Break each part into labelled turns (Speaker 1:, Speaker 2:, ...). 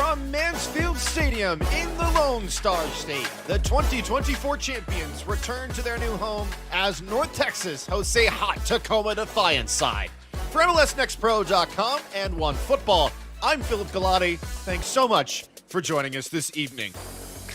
Speaker 1: From Mansfield Stadium in the Lone Star State, the 2024 champions return to their new home as North Texas hosts a hot Tacoma Defiance side. For MLSNextPro.com and OneFootball, I'm Philip Galati. Thanks so much for joining us this evening.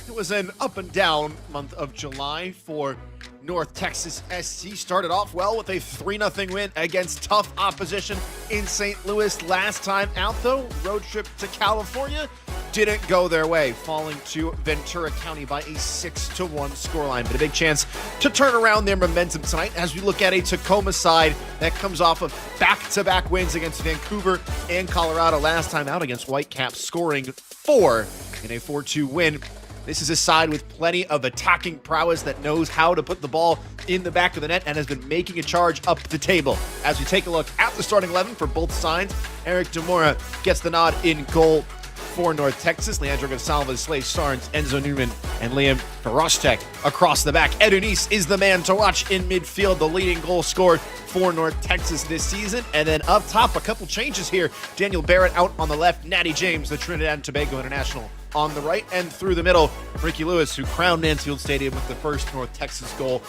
Speaker 1: It was an up and down month of July for North Texas SC. Started off well with a 3-0 win against tough opposition in St. Louis. Last time out, though, road trip to California didn't go their way, falling to Ventura County by a 6-1 scoreline. But a big chance to turn around their momentum tonight as we look at a Tacoma side that comes off of back-to-back wins against Vancouver and Colorado. Last time out against Whitecaps, scoring 4 in a 4-2 win. This is a side with plenty of attacking prowess that knows how to put the ball in the back of the net and has been making a charge up the table. As we take a look at the starting 11 for both sides, Eric Demora gets the nod in goal for North Texas. Leandro Gonçalves, Slade Starnes, Enzo Newman, and Liam Verostek across the back. Ed Unis is the man to watch in midfield, the leading goal scored for North Texas this season. And then up top, a couple changes here. Daniel Barrett out on the left, Natty James, the Trinidad and Tobago international, on the right, and through the middle, Ricky Lewis, who crowned Mansfield Stadium with the first North Texas goal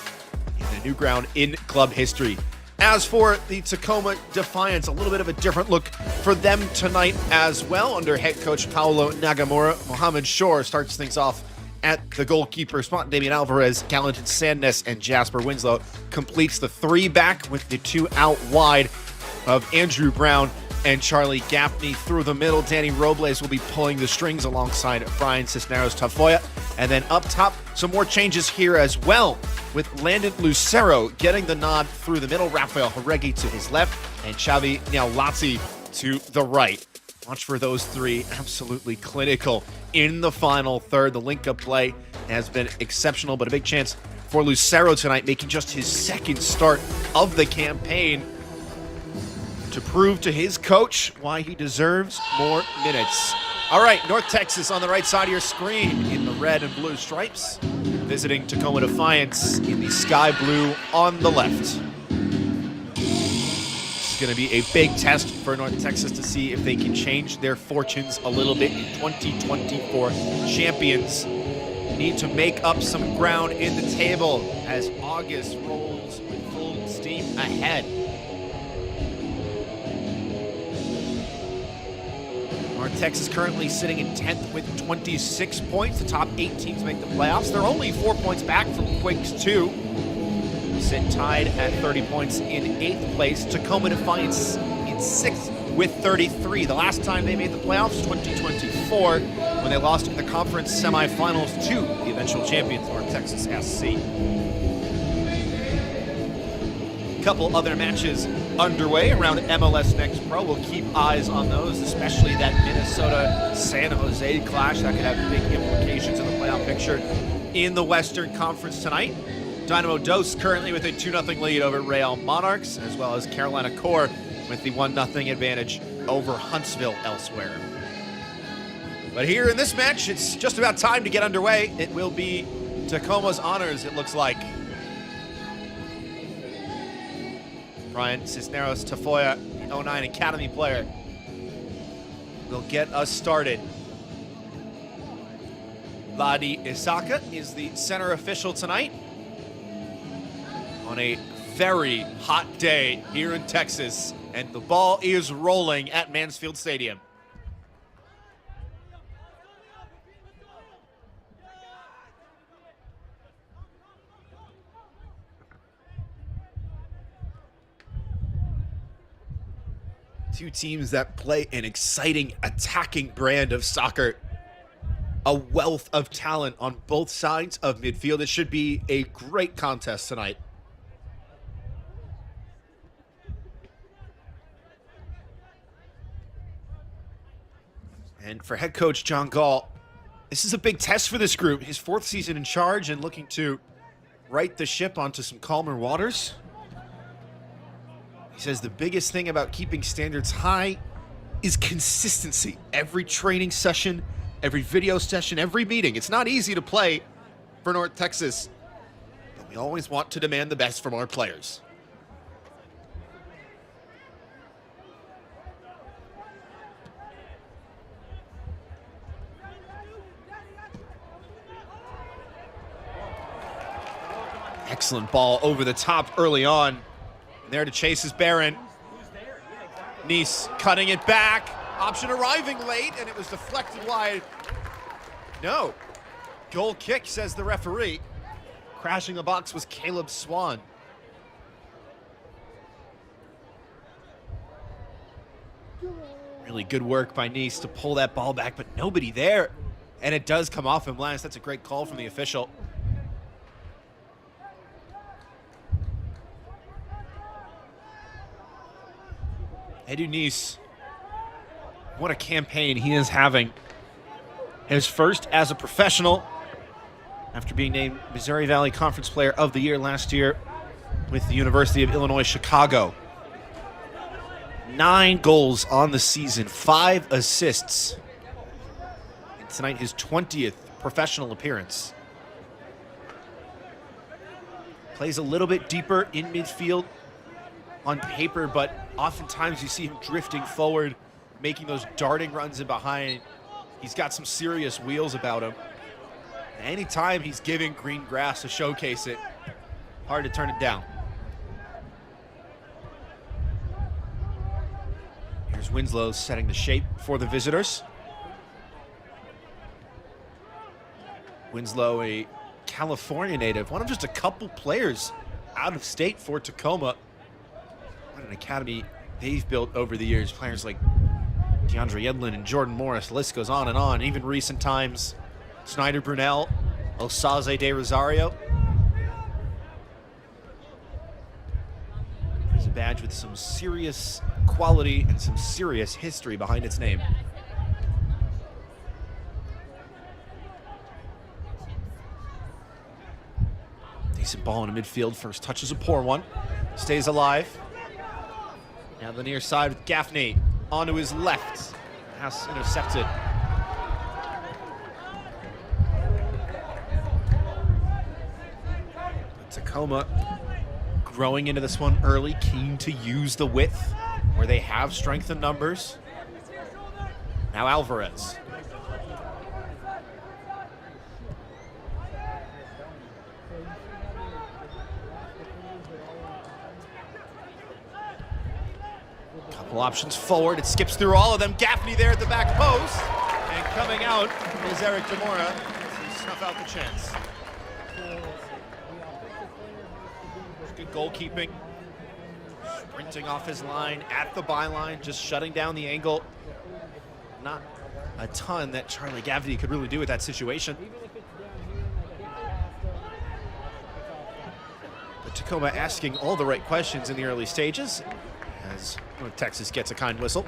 Speaker 1: in the new ground in club history. As for the Tacoma Defiance, a little bit of a different look for them tonight as well. Under head coach Paulo Nagamura, Mohamed Shore starts things off at the goalkeeper spot. Damian Alvarez, Gallatin Sandness, and Jasper Winslow completes the 3-back with the 2 out wide of Andrew Brown and Charlie Gaffney. Through the middle, Danny Robles will be pulling the strings alongside Brian Cisneros Tafoya. And then up top, some more changes here as well, with Landon Lucero getting the nod through the middle, Rafael Horegi to his left, and Xavi Niaulati to the right. Watch for those three, absolutely clinical in the final third. The link-up play has been exceptional, but a big chance for Lucero tonight, making just his second start of the campaign, to prove to his coach why he deserves more minutes. All right, North Texas on the right side of your screen in the red and blue stripes, visiting Tacoma Defiance in the sky blue on the left. It's going to be a big test for North Texas to see if they can change their fortunes a little bit in 2024. Champions need to make up some ground in the table as August rolls with full steam ahead. North Texas currently sitting in 10th with 26 points. The top 8 teams make the playoffs. They're only 4 points back from Quakes 2. Sit tied at 30 points in 8th place. Tacoma Defiance in 6th with 33. The last time they made the playoffs, 2024, when they lost in the conference semifinals to the eventual champions, North Texas SC. Couple other matches underway around MLS Next Pro. We'll keep eyes on those, especially that Minnesota-San Jose clash that could have big implications in the playoff picture in the Western Conference tonight. Dynamo Dos currently with a 2-0 lead over Real Monarchs, as well as Carolina Core with the 1-0 advantage over Huntsville elsewhere. But here in this match, it's just about time to get underway. It will be Tacoma's honors, it looks like. Brian Cisneros Tafoya, the 09 Academy player, will get us started. Vladi Isaka is the center official tonight on a very hot day here in Texas, and the ball is rolling at Mansfield Stadium. Two teams that play an exciting attacking brand of soccer. A wealth of talent on both sides of midfield. It should be a great contest tonight. And for head coach John Gall, this is a big test for this group. His 4th season in charge and looking to right the ship onto some calmer waters. He says the biggest thing about keeping standards high is consistency. Every training session, every video session, every meeting. It's not easy to play for North Texas, but we always want to demand the best from our players. Excellent ball over the top early on. There to chase is Barron. Nice cutting it back. Option arriving late, and it was deflected wide. No. Goal kick, says the referee. Crashing the box was Caleb Swan. Really good work by Nice to pull that ball back, but nobody there. And it does come off him last. That's a great call from the official. Edu Nice, what a campaign he is having. His first as a professional after being named Missouri Valley Conference Player of the Year last year with the University of Illinois Chicago. 9 goals on the season, 5 assists. And tonight his 20th professional appearance. Plays a little bit deeper in midfield on paper, but oftentimes you see him drifting forward, making those darting runs in behind. He's got some serious wheels about him. Anytime he's giving green grass to showcase it, hard to turn it down. Here's Winslow setting the shape for the visitors. Winslow, a California native, one of just a couple players out of state for Tacoma. What an academy they've built over the years. Players like DeAndre Yedlin and Jordan Morris, the list goes on and on. Even recent times, Snyder Brunel, Osaze de Rosario. It's a badge with some serious quality and some serious history behind its name. Decent ball in the midfield. First touch is a poor one. Stays alive. Now the near side with Gaffney onto his left. Pass intercepted. Tacoma growing into this one early, keen to use the width where they have strength in numbers. Now Alvarez. Couple options forward. It skips through all of them. Gaffney there at the back post. And coming out is Eric Demora to snuff out the chance. Good goalkeeping. Sprinting off his line at the byline, just shutting down the angle. Not a ton that Charlie Gaffney could really do with that situation. But Tacoma asking all the right questions in the early stages as Texas gets a kind whistle.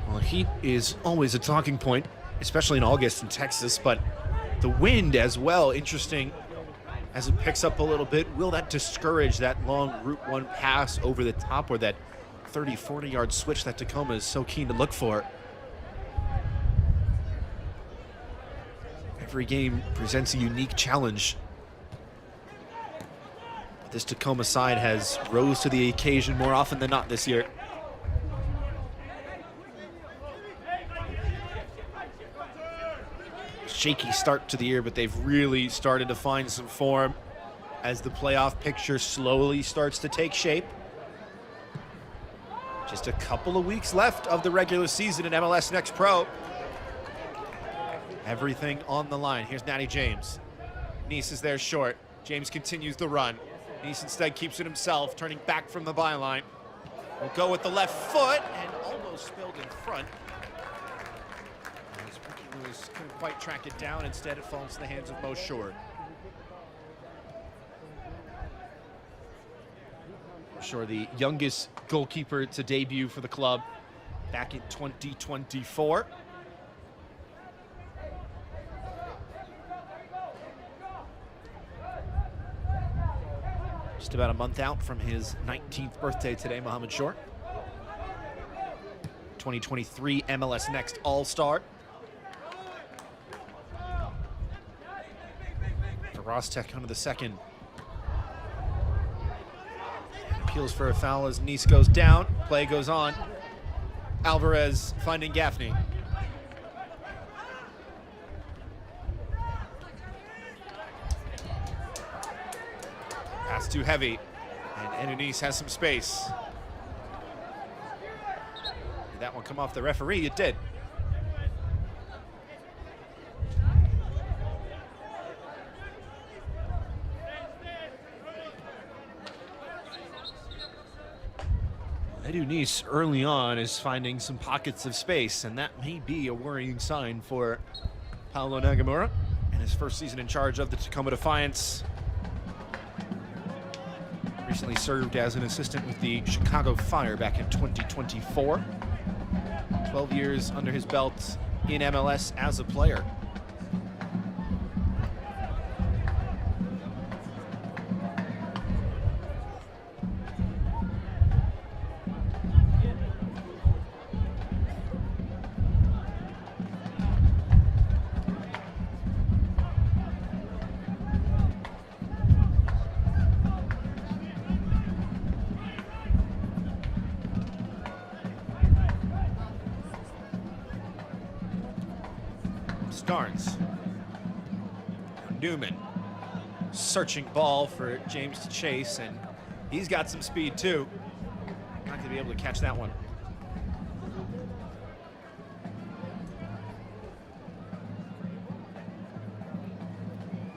Speaker 1: Well, heat is always a talking point, especially in August in Texas, but the wind as well, interesting as it picks up a little bit. Will that discourage that long Route 1 pass over the top, or that 30, 40-yard switch that Tacoma is so keen to look for? Every game presents a unique challenge. But this Tacoma side has rose to the occasion more often than not this year. Shaky start to the year, but they've really started to find some form as the playoff picture slowly starts to take shape. Just a couple of weeks left of the regular season in MLS Next Pro. Everything on the line. Here's Natty James. Nice is there short. James continues the run. Nice instead keeps it himself, turning back from the byline. Will go with the left foot and almost spilled in front. Lewis couldn't quite track it down. Instead, it falls to the hands of Mo Shore. Shore, the youngest goalkeeper to debut for the club back in 2024. Just about a month out from his 19th birthday today, Mohamed Shore. 2023 MLS Next All-Star. Rostec onto the second. Appeals for a foul as Nice goes down. Play goes on. Alvarez finding Gaffney. Pass too heavy, and Nice has some space. Did that one come off the referee? It did. Nice early on is finding some pockets of space, and that may be a worrying sign for Paulo Nagamura in his first season in charge of the Tacoma Defiance. Recently served as an assistant with the Chicago Fire back in 2024. 12 years under his belt in MLS as a player. Starnes. Newman. Searching ball for James to chase, and he's got some speed too. Not going to be able to catch that one.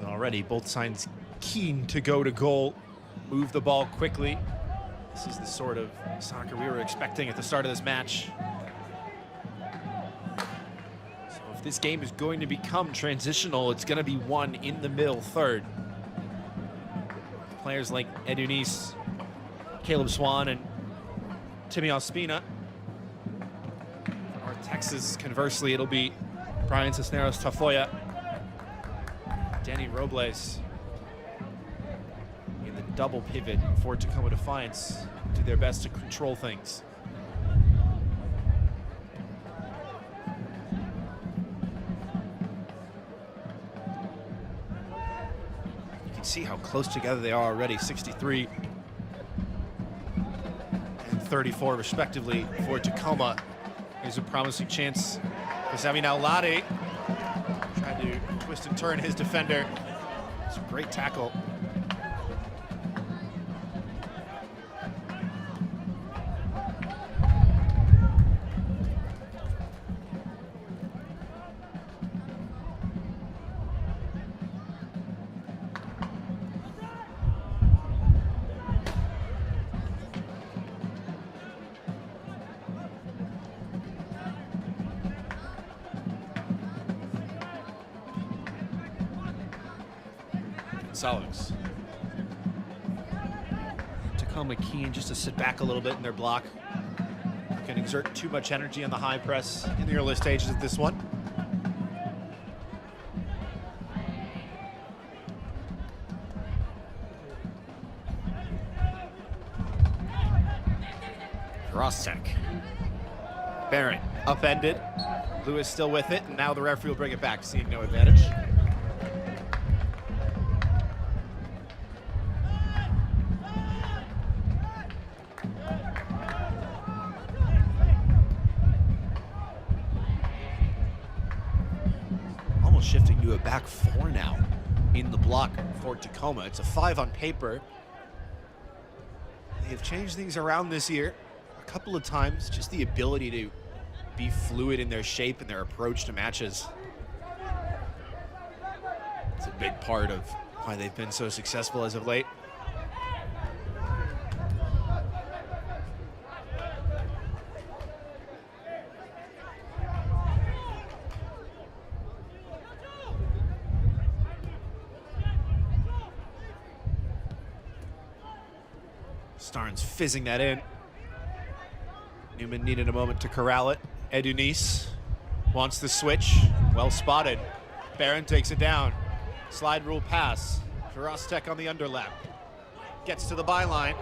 Speaker 1: Already both sides keen to go to goal, move the ball quickly. This is the sort of soccer we were expecting at the start of this match. This game is going to become transitional. It's going to be won in the middle third. Players like Nice, Caleb Swan, and Timmy Ospina. For Texas, conversely, it'll be Brian Cisneros Tafoya, Danny Robles. In the double pivot for Tacoma Defiance, do their best to control things. See how close together they are already. 63 and 34 respectively for Tacoma. Here's a promising chance for Sami Naulade. Trying to twist and turn his defender. It's a great tackle. Gonzalez. Tacoma keen just to sit back a little bit in their block. Not can exert too much energy on the high press in the early stages of this one. Rostec. Barron upended. Lewis still with it, and now the referee will bring it back, seeing no advantage. Almost shifting to a back four now in the block for Tacoma. It's a 5 on paper. They have changed things around this year a couple of times, just the ability to be fluid in their shape and their approach to matches. It's a big part of why they've been so successful as of late. Starnes fizzing that in. Newman needed a moment to corral it. Nice wants the switch. Well spotted. Barron takes it down. Slide rule pass. Rostec on the underlap. Gets to the byline.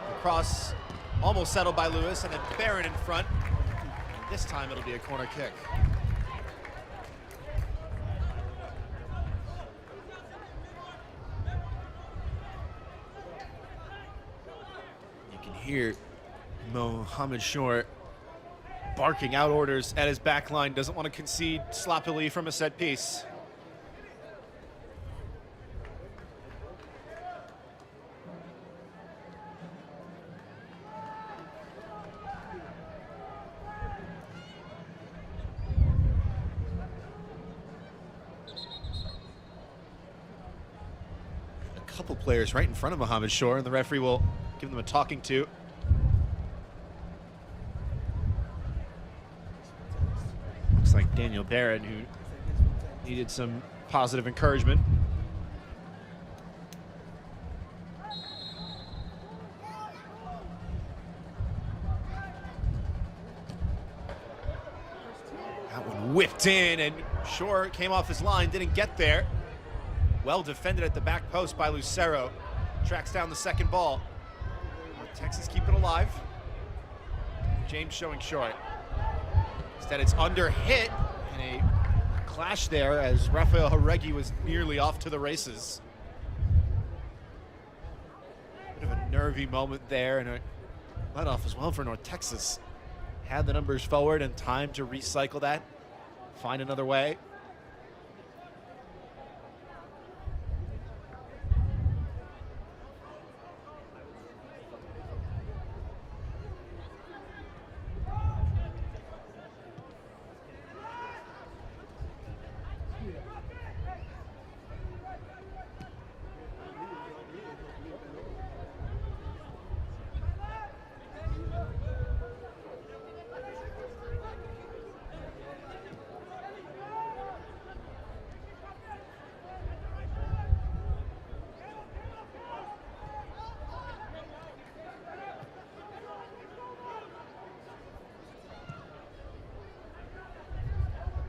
Speaker 1: The cross almost settled by Lewis, and then Barron in front. This time it'll be a corner kick. hear Mohammed Shore barking out orders at his back line. Doesn't want to concede sloppily from a set piece. Couple players right in front of Mohammed Shore, and the referee will give them a talking to. Looks like Daniel Barron, who needed some positive encouragement. That one whipped in, and Shore came off his line, didn't get there. Well defended at the back post by Lucero. Tracks down the second ball. Texas keep it alive. James showing short. Instead it's under hit, and a clash there as Rafael Jaregui was nearly off to the races. Bit of a nervy moment there, and a let-off as well for North Texas. Had the numbers forward and time to recycle that, find another way.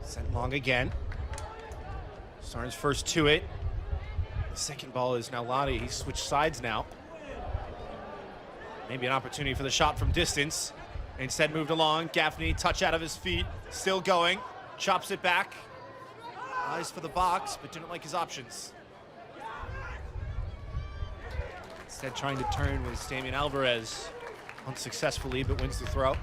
Speaker 1: Sent long again. Sarn's first to it. The second ball is now Lottie. He's switched sides now. Maybe an opportunity for the shot from distance. Instead moved along. Gaffney, touch out of his feet. Still going. Chops it back. Eyes for the box, but didn't like his options. Instead trying to turn was Damian Alvarez. Unsuccessfully, but wins the throw.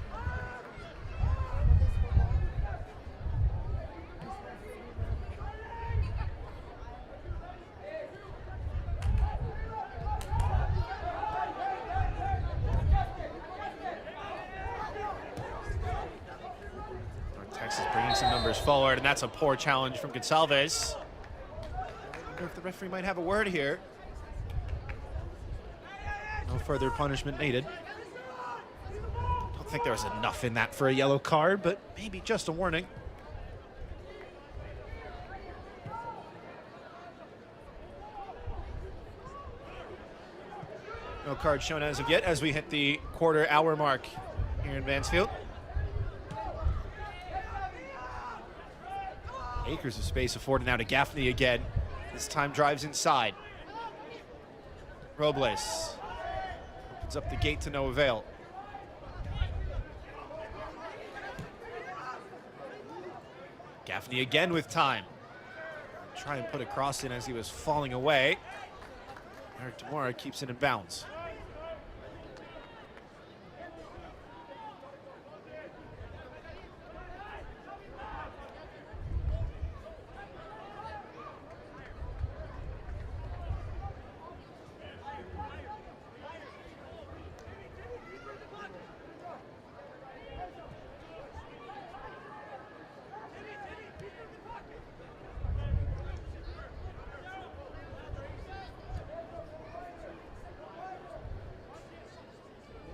Speaker 1: Texas bringing some numbers forward, and that's a poor challenge from Gonsalves. I wonder if the referee might have a word here. No further punishment needed. Don't think there was enough in that for a yellow card, but maybe just a warning. No card shown as of yet as we hit the quarter-hour mark here in Mansfield. Acres of space afforded now to Gaffney again. This time drives inside. Robles opens up the gate to no avail. Gaffney again with time. Try and put a cross in as he was falling away. Eric Demora keeps it in bounds.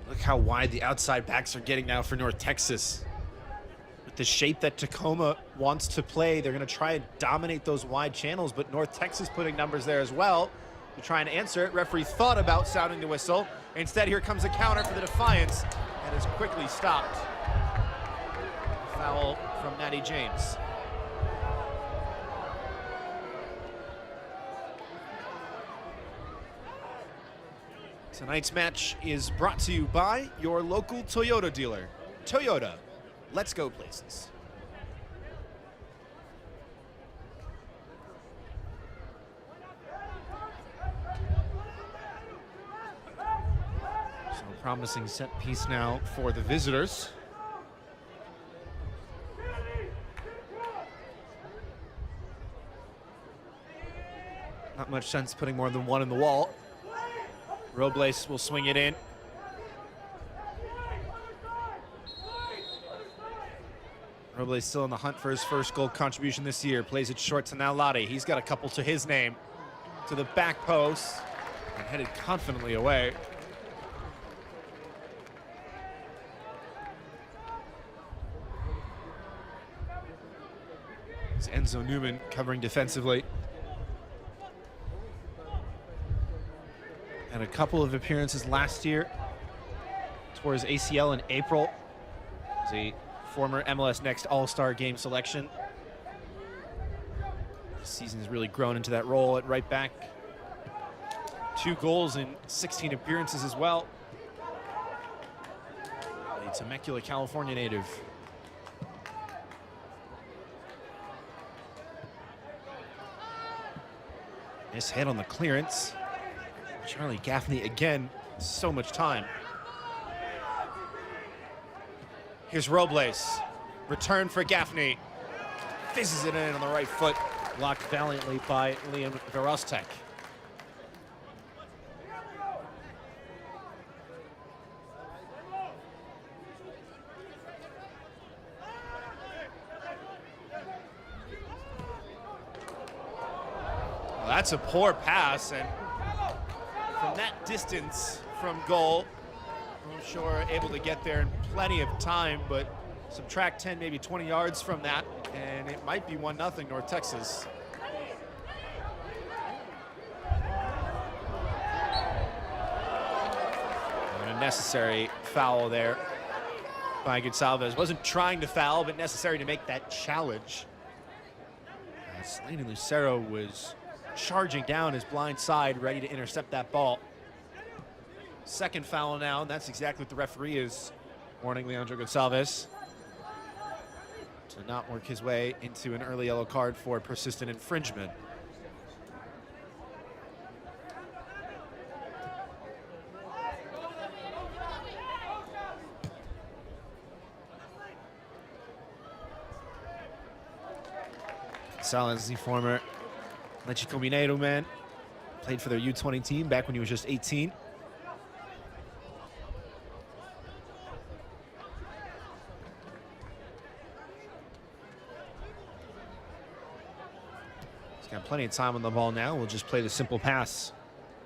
Speaker 1: Look how wide the outside backs are getting now for North Texas. With the shape that Tacoma wants to play, they're going to try and dominate those wide channels, but North Texas putting numbers there as well to try and answer it. Referee thought about sounding the whistle. Instead, here comes a counter for the Defiance, and is quickly stopped. Foul from Natty James. Tonight's match is brought to you by your local Toyota dealer. Toyota, let's go places. So Promising set piece now for the visitors. Not much sense putting more than one in the wall. Robles will swing it in. Robles still in the hunt for his first goal contribution this year. Plays it short to Nalati. He's got a couple to his name. To the back post and headed confidently away. It's Enzo Newman covering defensively. Had a couple of appearances last year. Tore his ACL in April. He's a former MLS Next All-Star Game selection. This season has really grown into that role at right back. 2 goals in 16 appearances as well. A Temecula, California native. Nice hit on the clearance. Charlie Gaffney again, so much time. Here's Robles. Return for Gaffney. Fizzes it in on the right foot. Blocked valiantly by Liam Verostek. Well, that's a poor pass, and from that distance from goal, I'm sure able to get there in plenty of time, but subtract 10, maybe 20 yards from that, and it might be 1-0 North Texas. And a necessary foul there by Gonçalves. Wasn't trying to foul, but necessary to make that challenge. Slaney Lucero was charging down his blind side, ready to intercept that ball. Second foul now, and that's exactly what the referee is warning Leandro Gonçalves to not work his way into an early yellow card for persistent infringement. Gonçalves, the former Mexico Mineiro man, played for their U20 team back when he was just 18. He's got plenty of time on the ball now. We'll just play the simple pass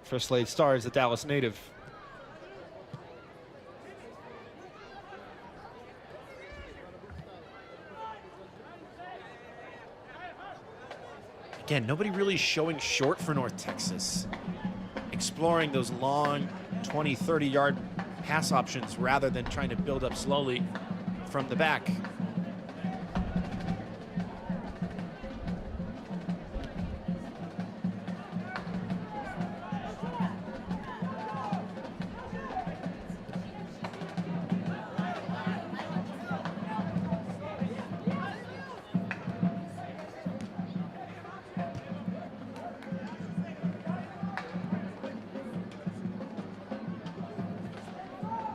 Speaker 1: for Slade Stars, the Dallas native. Again, nobody really showing short for North Texas. Exploring those long 20, 30-yard pass options rather than trying to build up slowly from the back.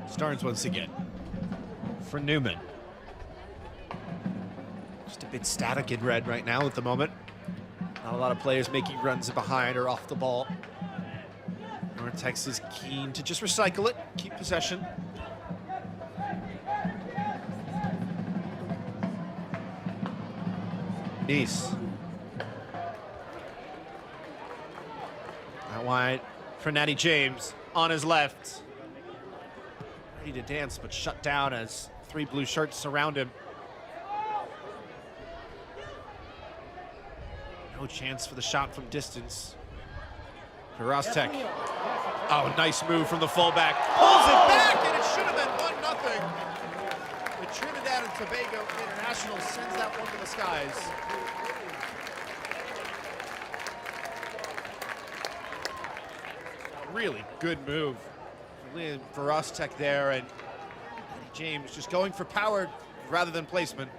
Speaker 1: Starnes once again for Newman. Just a bit static in red right now at the moment. Not a lot of players making runs behind or off the ball. North Texas keen to just recycle it, keep possession. Nice. Out wide for Natty James on his left. Ready to dance, but shut down as 3 blue shirts surround him. No chance for the shot from distance. Verostek. Oh, nice move from the fullback. Pulls it back, and it should have been 1-0. The Trinidad and Tobago International sends that one to the skies. Really good move. Verostek there, and James just going for power rather than placement.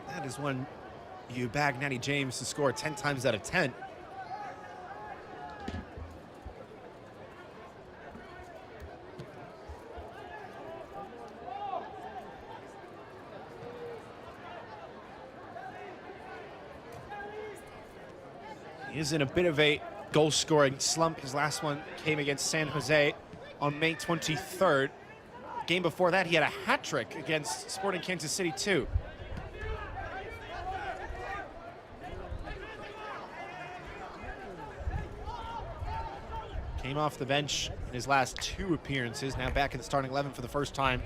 Speaker 1: That is when you bag Natty James to score 10 times out of 10. is in a bit of a goal-scoring slump. His last one came against San Jose on May 23rd. The game before that, he had a hat trick against Sporting Kansas City too. Came off the bench in his last 2 appearances, now back in the starting 11 for the first time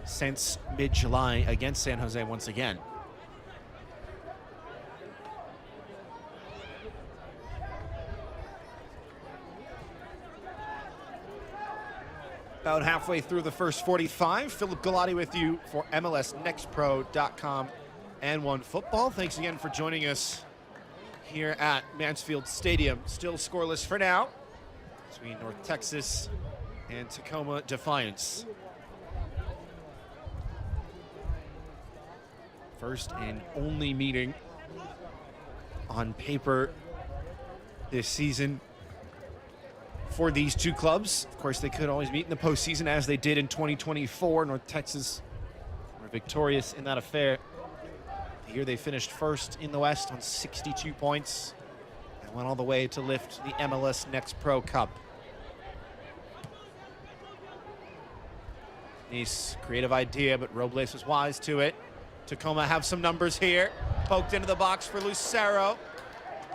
Speaker 1: since mid-July against San Jose once again. About halfway through the first 45, Philip Galati with you for MLSNextPro.com and OneFootball. Thanks again for joining us here at Mansfield Stadium. Still scoreless for now between North Texas and Tacoma Defiance. First and only meeting on paper this season for these two clubs. Of course, they could always meet in the postseason as they did in 2024. North Texas were victorious in that affair. The year they finished first in the West on 62 points and went all the way to lift the MLS Next Pro Cup. Nice creative idea, but Robles was wise to it. Tacoma have some numbers here. Poked into the box for Lucero.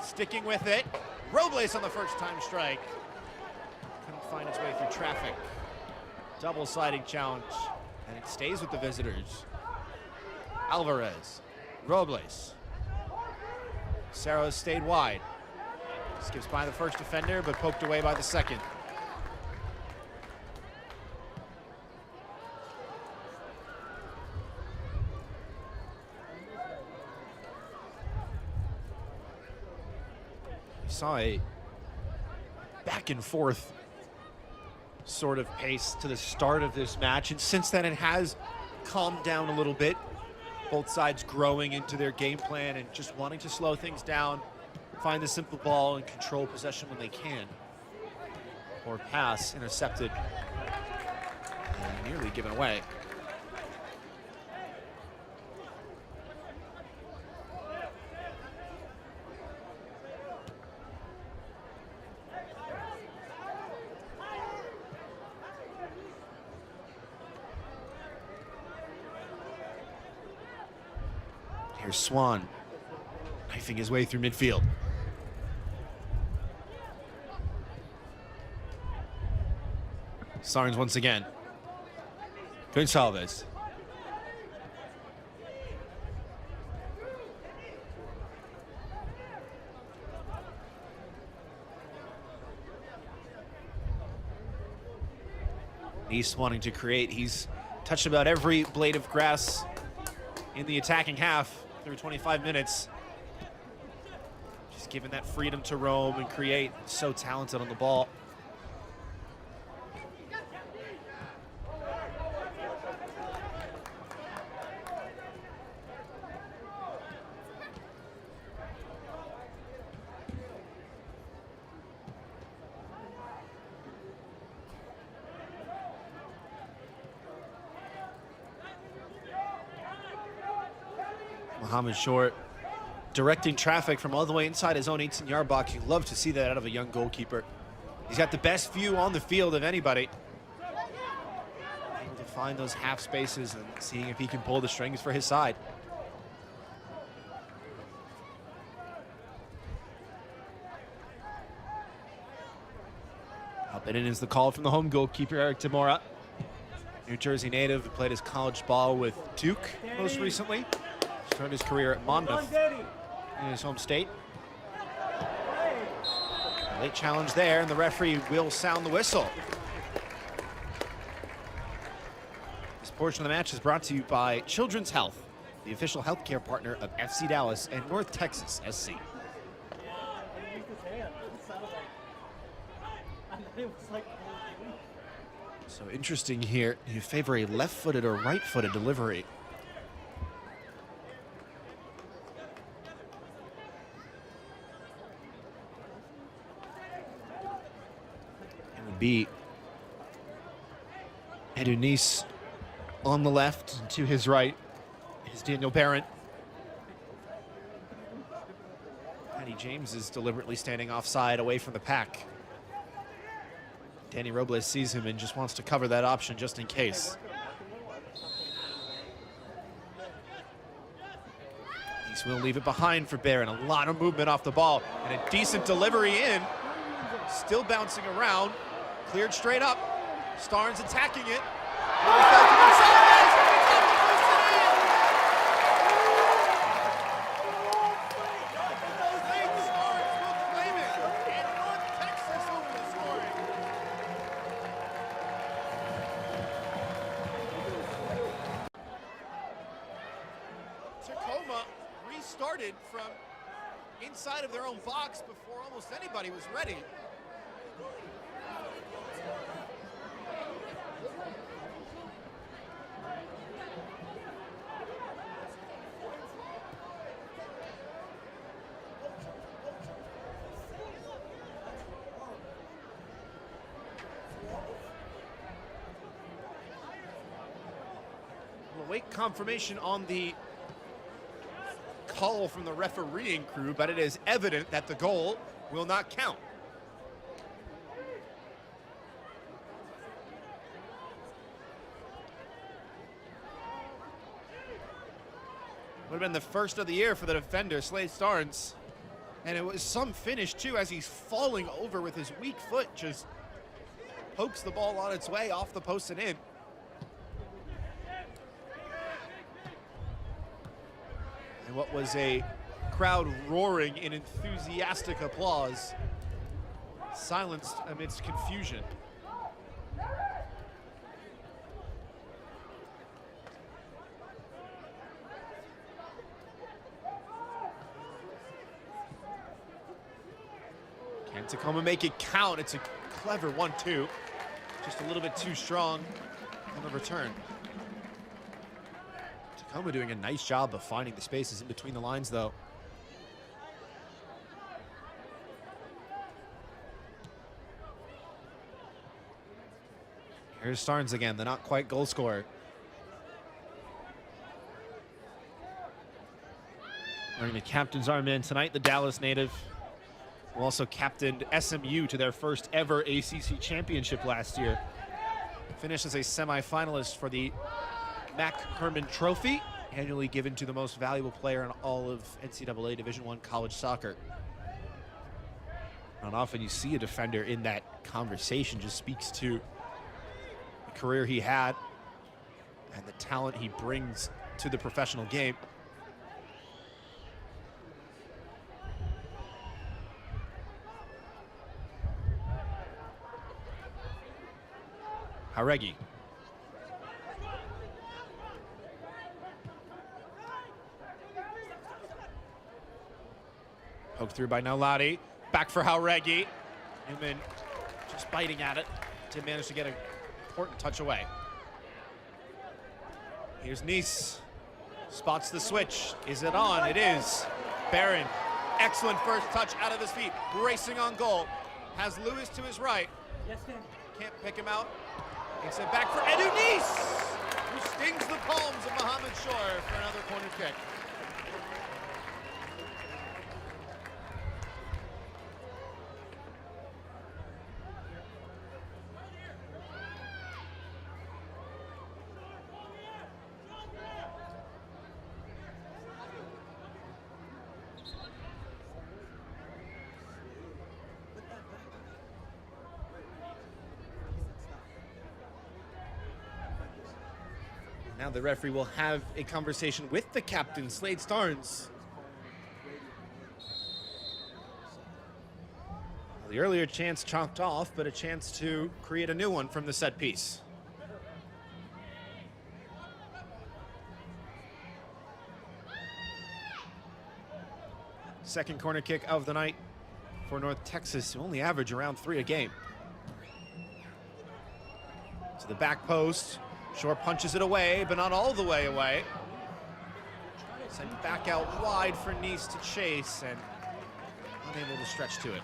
Speaker 1: Sticking with it. Robles on the first time strike. Couldn't find its way through traffic. Double sliding challenge. And it stays with the visitors. Alvarez. Robles. Lucero stayed wide. Skips by the first defender, but poked away by the second. Saw a back and forth sort of pace to the start of this match, and since then it has calmed down a little bit. Both sides growing into their game plan and just wanting to slow things down, find the simple ball and control possession when they can. Or pass intercepted and nearly given away. Here's Swan, knifing his way through midfield. Sarnes once again. Gonçalves. Nice wanting to create. He's touched about every blade of grass in the attacking half through 25 minutes. Just given that freedom to roam and create. So talented on the ball. Mohamed Short directing traffic from all the way inside his own 18-yard box. You love to see that out of a young goalkeeper. He's got the best view on the field of anybody. Able to find those half spaces and seeing if he can pull the strings for his side. Up and in is the call from the home goalkeeper, Eric Tamora. New Jersey native who played his college ball with Duke most recently. Started his career at Monmouth in his home state. Late challenge there, and the referee will sound the whistle. This portion of the match is brought to you by Children's Health, the official healthcare partner of FC Dallas and North Texas SC. So interesting here. You favor a left-footed or right-footed delivery. Be Eunice on the left, and to his right is Daniel Barrett. Patty James is deliberately standing offside away from the pack. Danny Robles sees him and just wants to cover that option just in case. Nice will leave it behind for Barron. A lot of movement off the ball and a decent delivery in. Still bouncing around. Cleared straight up. Starnes attacking it. Tacoma restarted from inside of their own box before almost anybody was ready. We'll await confirmation on the call from the refereeing crew, but it is evident that the goal will not count. Would have been the first of the year for the defender, Slade Starnes. And it was some finish too, as he's falling over with his weak foot, just pokes the ball on its way off the post and in. And what was a crowd roaring in enthusiastic applause, silenced amidst confusion. Can Tacoma make it count? It's a clever 1-2. Just a little bit too strong on the return. Tacoma doing a nice job of finding the spaces in between the lines, though. Here's Starnes again, the not quite goal scorer. Wearing the captain's armband tonight, the Dallas native, who also captained SMU to their first ever ACC championship last year. Finished as a semifinalist for the Mac Herman Trophy, annually given to the most valuable player in all of NCAA Division I college soccer. Not often you see a defender in that conversation. Just speaks to the career he had and the talent he brings to the professional game. Haregi. Poked through by Naulati. Back for Haregi. Newman just biting at it to manage to get an important touch away. Here's Nice. Spots the switch. Is it on? It is. Barron. Excellent first touch out of his feet. Racing on goal. Has Lewis to his right.
Speaker 2: Yes, Dan.
Speaker 1: Can't pick him out. It's it back for Edu Nice, who stings the palms of Mohamed Shore for another corner kick. Now the referee will have a conversation with the captain, Slade Starnes. The earlier chance chalked off, but a chance to create a new one from the set piece. Second corner kick of the night for North Texas, who only average around 3 a game. To the back post. Shore punches it away, but not all the way away. Sent back out wide for Nice to chase, and unable to stretch to it.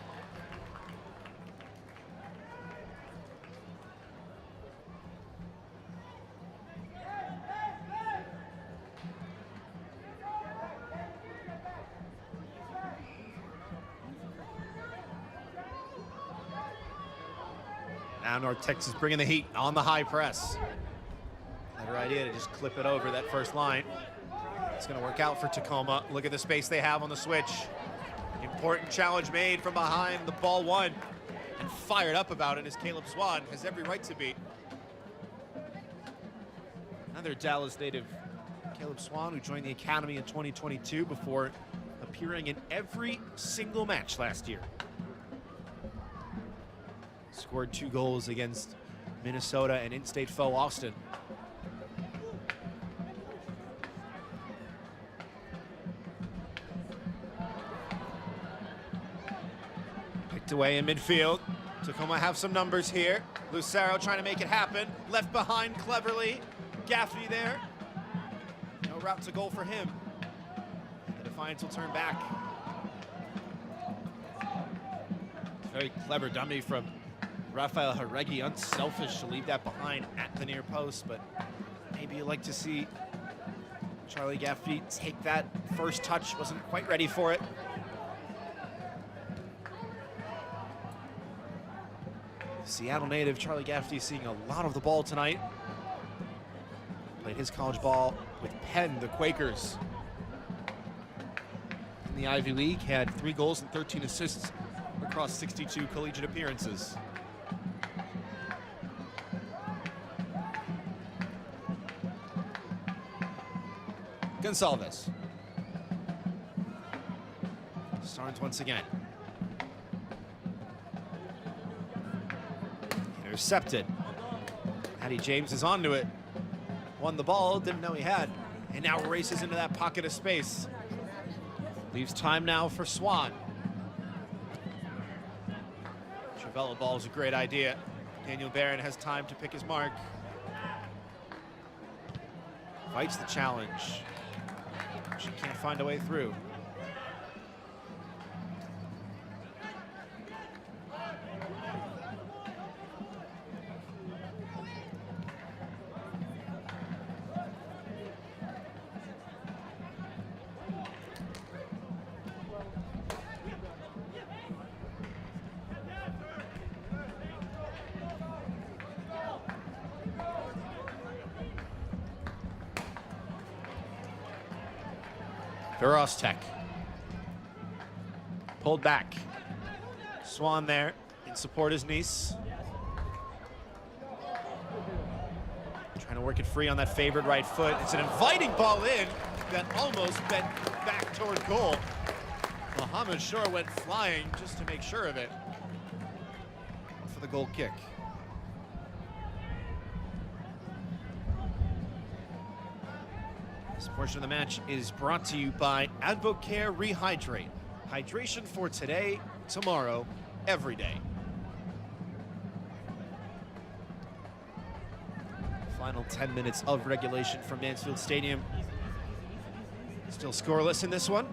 Speaker 1: Now North Texas bringing the heat on the high press. Better idea to just clip it over that first line. It's going to work out for Tacoma. Look at the space they have on the switch. Important challenge made from behind. The ball won. And fired up about it as Caleb Swan has every right to be. Another Dallas native, Caleb Swan, who joined the academy in 2022 before appearing in every single match last year. Scored 2 goals against Minnesota and in-state foe Austin. Picked away in midfield. Tacoma have some numbers here. Lucero trying to make it happen. Left behind cleverly. Gaffney there. No route to goal for him. The Defiance will turn back. Very clever dummy from Rafael Haregi. Unselfish to leave that behind at the near post, but maybe you'd like to see Charlie Gaffney take that first touch. Wasn't quite ready for it. Seattle native Charlie Gaffney seeing a lot of the ball tonight. Played his college ball with Penn, the Quakers. In the Ivy League, had 3 goals and 13 assists across 62 collegiate appearances. Gonsalves. Starnes once again. Intercepted. Natty James is onto it. Won the ball, didn't know he had, and now races into that pocket of space. Leaves time now for Swan. Trivella ball is a great idea. Daniel Barron has time to pick his mark. Fights the challenge. She can't find a way through. Tech. Pulled back. Swan there in support his niece. Trying to work it free on that favored right foot. It's an inviting ball in that almost bent back toward goal. Mohammed Shore went flying just to make sure of it for the goal kick. This portion of the match is brought to you by Advocare Rehydrate. Hydration for today, tomorrow, every day. Final 10 minutes of regulation from Mansfield Stadium. Still scoreless in this one.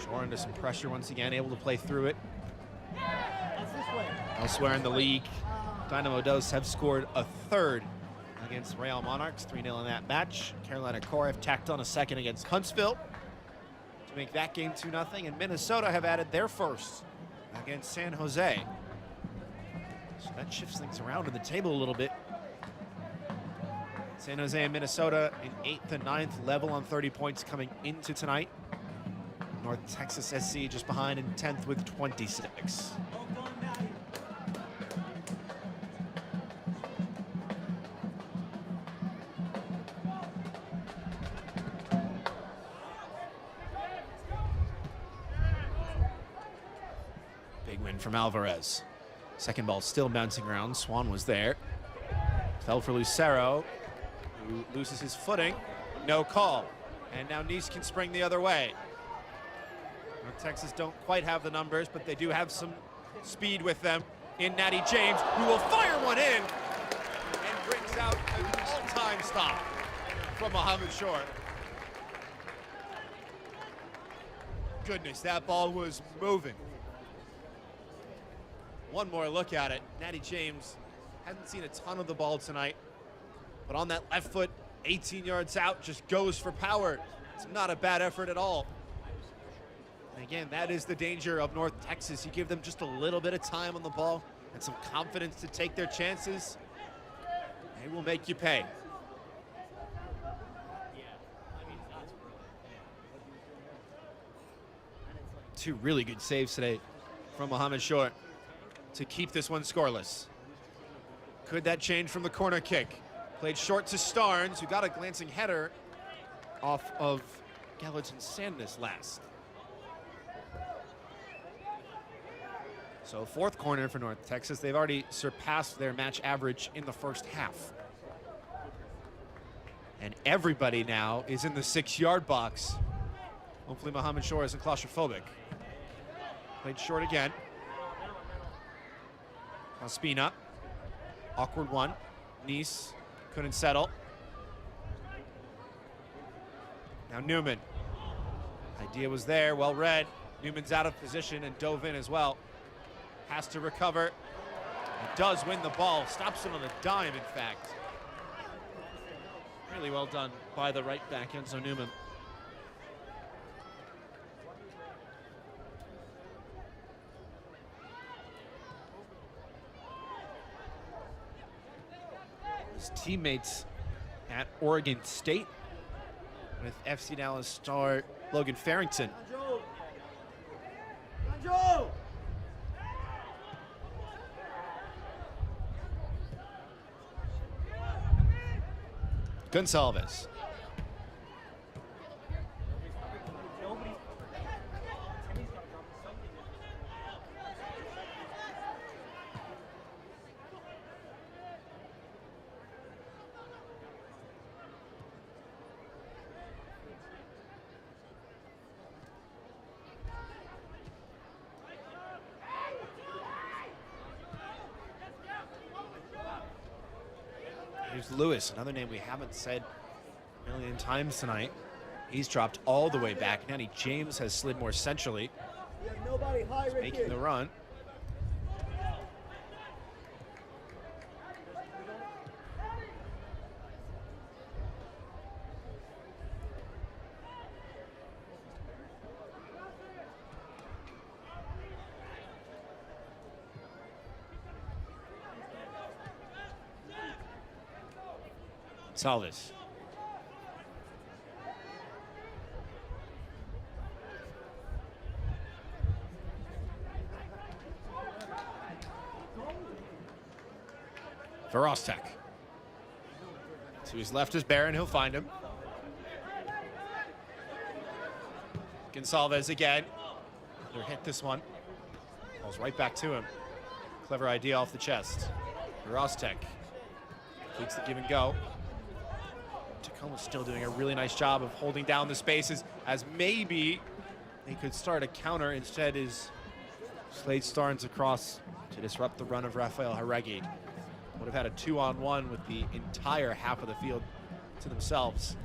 Speaker 1: Shore under some pressure once again, able to play through it. Elsewhere in the league, Dynamo Dos have scored a third against Real Monarchs, 3-0 in that match. Carolina Core have tacked on a second against Huntsville to make that game 2-0, and Minnesota have added their first against San Jose. So that shifts things around in the table a little bit. San Jose and Minnesota in 8th and 9th, level on 30 points coming into tonight. North Texas SC just behind in 10th with 26. From Alvarez. Second ball still bouncing around. Swan was there. Fell for Lucero, who loses his footing. No call. And now Nice can spring the other way. North Texas don't quite have the numbers, but they do have some speed with them in Natty James, who will fire one in and brings out an all-time stop from Mohammed Shore. Goodness, that ball was moving. One more look at it. Natty James hasn't seen a ton of the ball tonight, but on that left foot, 18 yards out, just goes for power. It's not a bad effort at all. Again, that is the danger of North Texas. You give them just a little bit of time on the ball and some confidence to take their chances, they will make you pay. Two really good saves today from Mohammed Short to keep this one scoreless. Could that change from the corner kick? Played short to Starnes, who got a glancing header off of Gallatin Sandness last. So fourth corner for North Texas. They've already surpassed their match average in the first half. And everybody now is in the 6-yard box. Hopefully Mohammed Short isn't claustrophobic. Played short again. Ospina. Awkward one. Nice couldn't settle. Now Newman. Idea was there, well read. Newman's out of position and dove in as well. Has to recover. He does win the ball. Stops it on a dime, in fact. Really well done by the right back, Enzo Newman. His teammates at Oregon State with FC Dallas star Logan Farrington. Gonçalves. Here's Lewis, another name we haven't said a million times tonight. He's dropped all the way back. Nanny James has slid more centrally. He's making the run. Salvis. Verostek. To his left is Barron, he'll find him. Gonçalves again. They're hit this one. Falls right back to him. Clever idea off the chest. Verostek takes the give and go. Tacoma's still doing a really nice job of holding down the spaces, as maybe they could start a counter. Instead is Slade Starnes across to disrupt the run of Rafael Haregi. Would have had a 2-on-1 with the entire half of the field to themselves.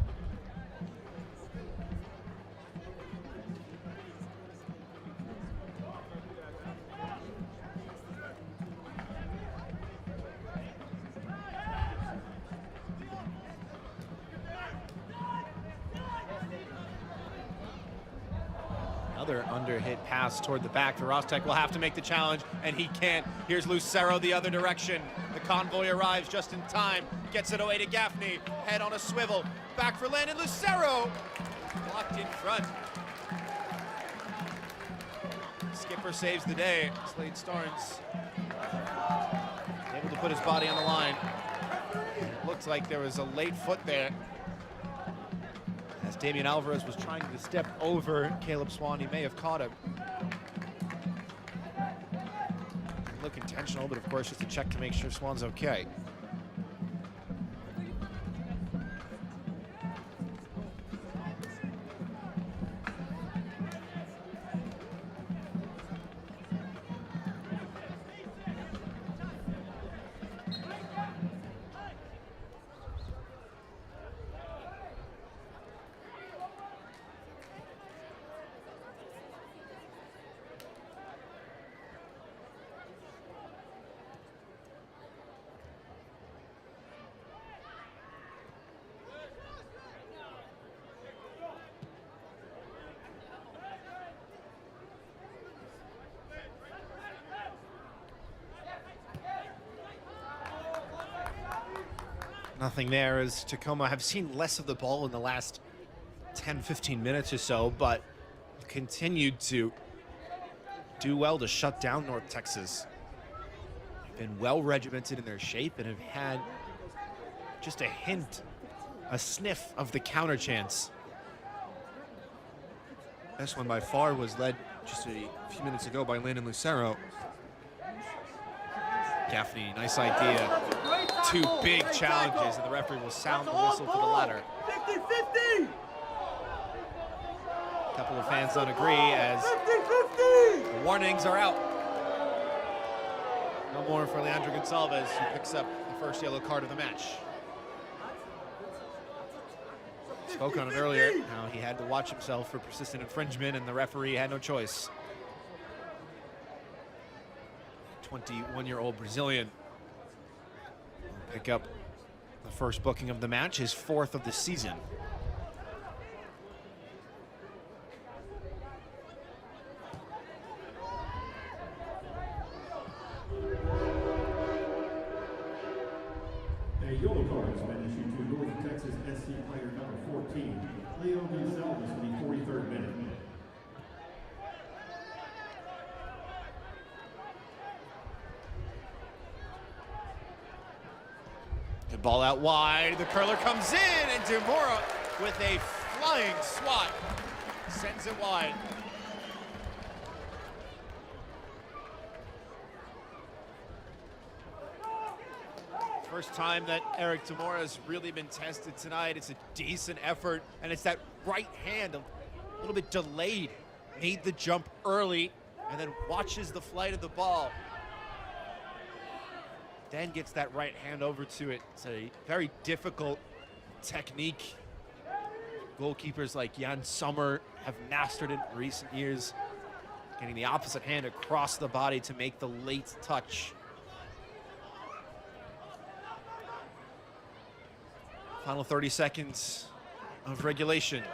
Speaker 1: Another under-hit pass toward the back. Verostek will have to make the challenge, and he can't. Here's Lucero the other direction. The convoy arrives just in time. Gets it away to Gaffney. Head on a swivel. Back for Landon Lucero. Blocked in front. Skipper saves the day. Slade Starnes able to put his body on the line. It looks like there was a late foot there, as Damian Alvarez was trying to step over Caleb Swan. He may have caught him. Look intentional, but of course just a check to make sure Swan's okay. Nothing there as Tacoma have seen less of the ball in the last 10-15 minutes or so, but continued to do well to shut down North Texas. They've been well regimented in their shape and have had just a hint, a sniff of the counter chance.
Speaker 2: This one by far was led just a few minutes ago by Landon Lucero.
Speaker 1: Gaffney, nice idea. Two big challenges, and the referee will sound the whistle for the latter.
Speaker 3: 50-50!
Speaker 1: A couple of fans don't agree as
Speaker 3: 50-50!
Speaker 1: the warnings are out. No more for Leandro Gonçalves, who picks up the first yellow card of the match. Spoke on it earlier, how he had to watch himself for persistent infringement, and the referee had no choice. 21-year-old Brazilian will pick up the first booking of the match, his fourth of the season.
Speaker 4: A yellow card has been issued to North Texas SC player number 14, Leo Gonzalez, in the 43rd minute.
Speaker 1: Good ball out wide. The curler comes in, and Demora with a flying swat sends it wide. First time that Eric Demora has really been tested tonight. It's a decent effort, and it's that right hand, a little bit delayed, made the jump early, and then watches the flight of the ball. Then gets that right hand over to it. It's a very difficult technique. Goalkeepers like Jan Sommer have mastered it in recent years, getting the opposite hand across the body to make the late touch. Final 30 seconds of regulation.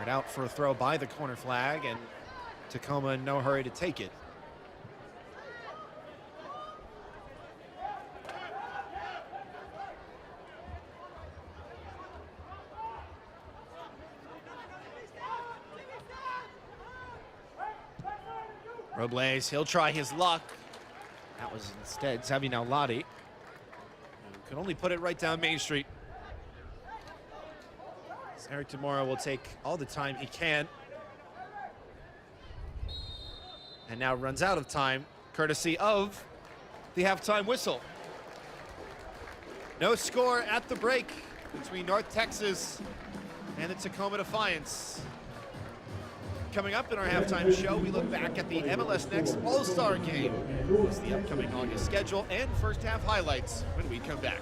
Speaker 1: Right out for a throw by the corner flag, and Tacoma in no hurry to take it. Robles, he'll try his luck. That was instead Xavi Naulati, who could only put it right down Main Street. Eric Demora will take all the time he can. And now runs out of time, courtesy of the halftime whistle. No score at the break between North Texas and the Tacoma Defiance. Coming up in our halftime show, we look back at the MLS Next All-Star Game. It's the upcoming August schedule and first half highlights when we come back.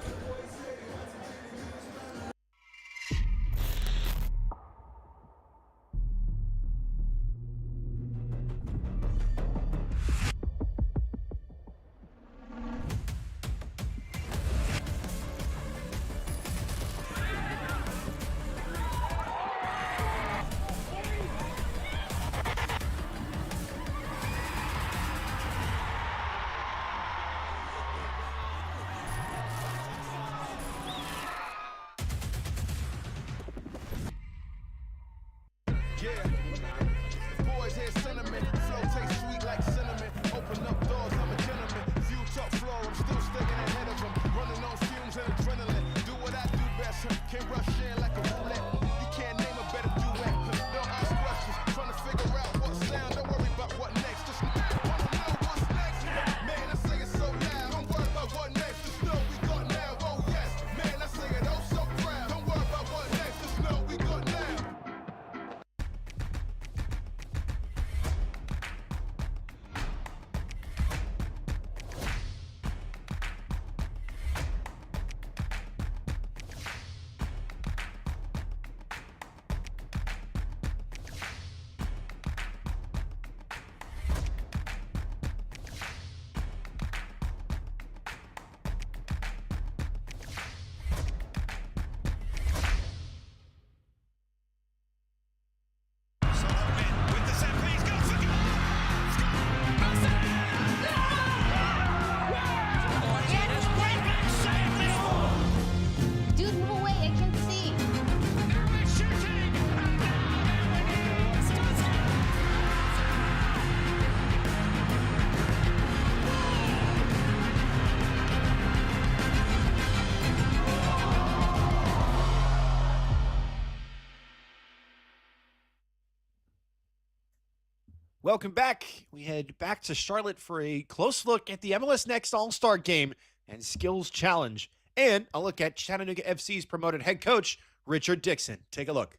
Speaker 1: Welcome back. We head back to Charlotte for a close look at the MLS Next All-Star Game and Skills Challenge, and a look at Chattanooga FC's promoted head coach, Richard Dixon. Take a look.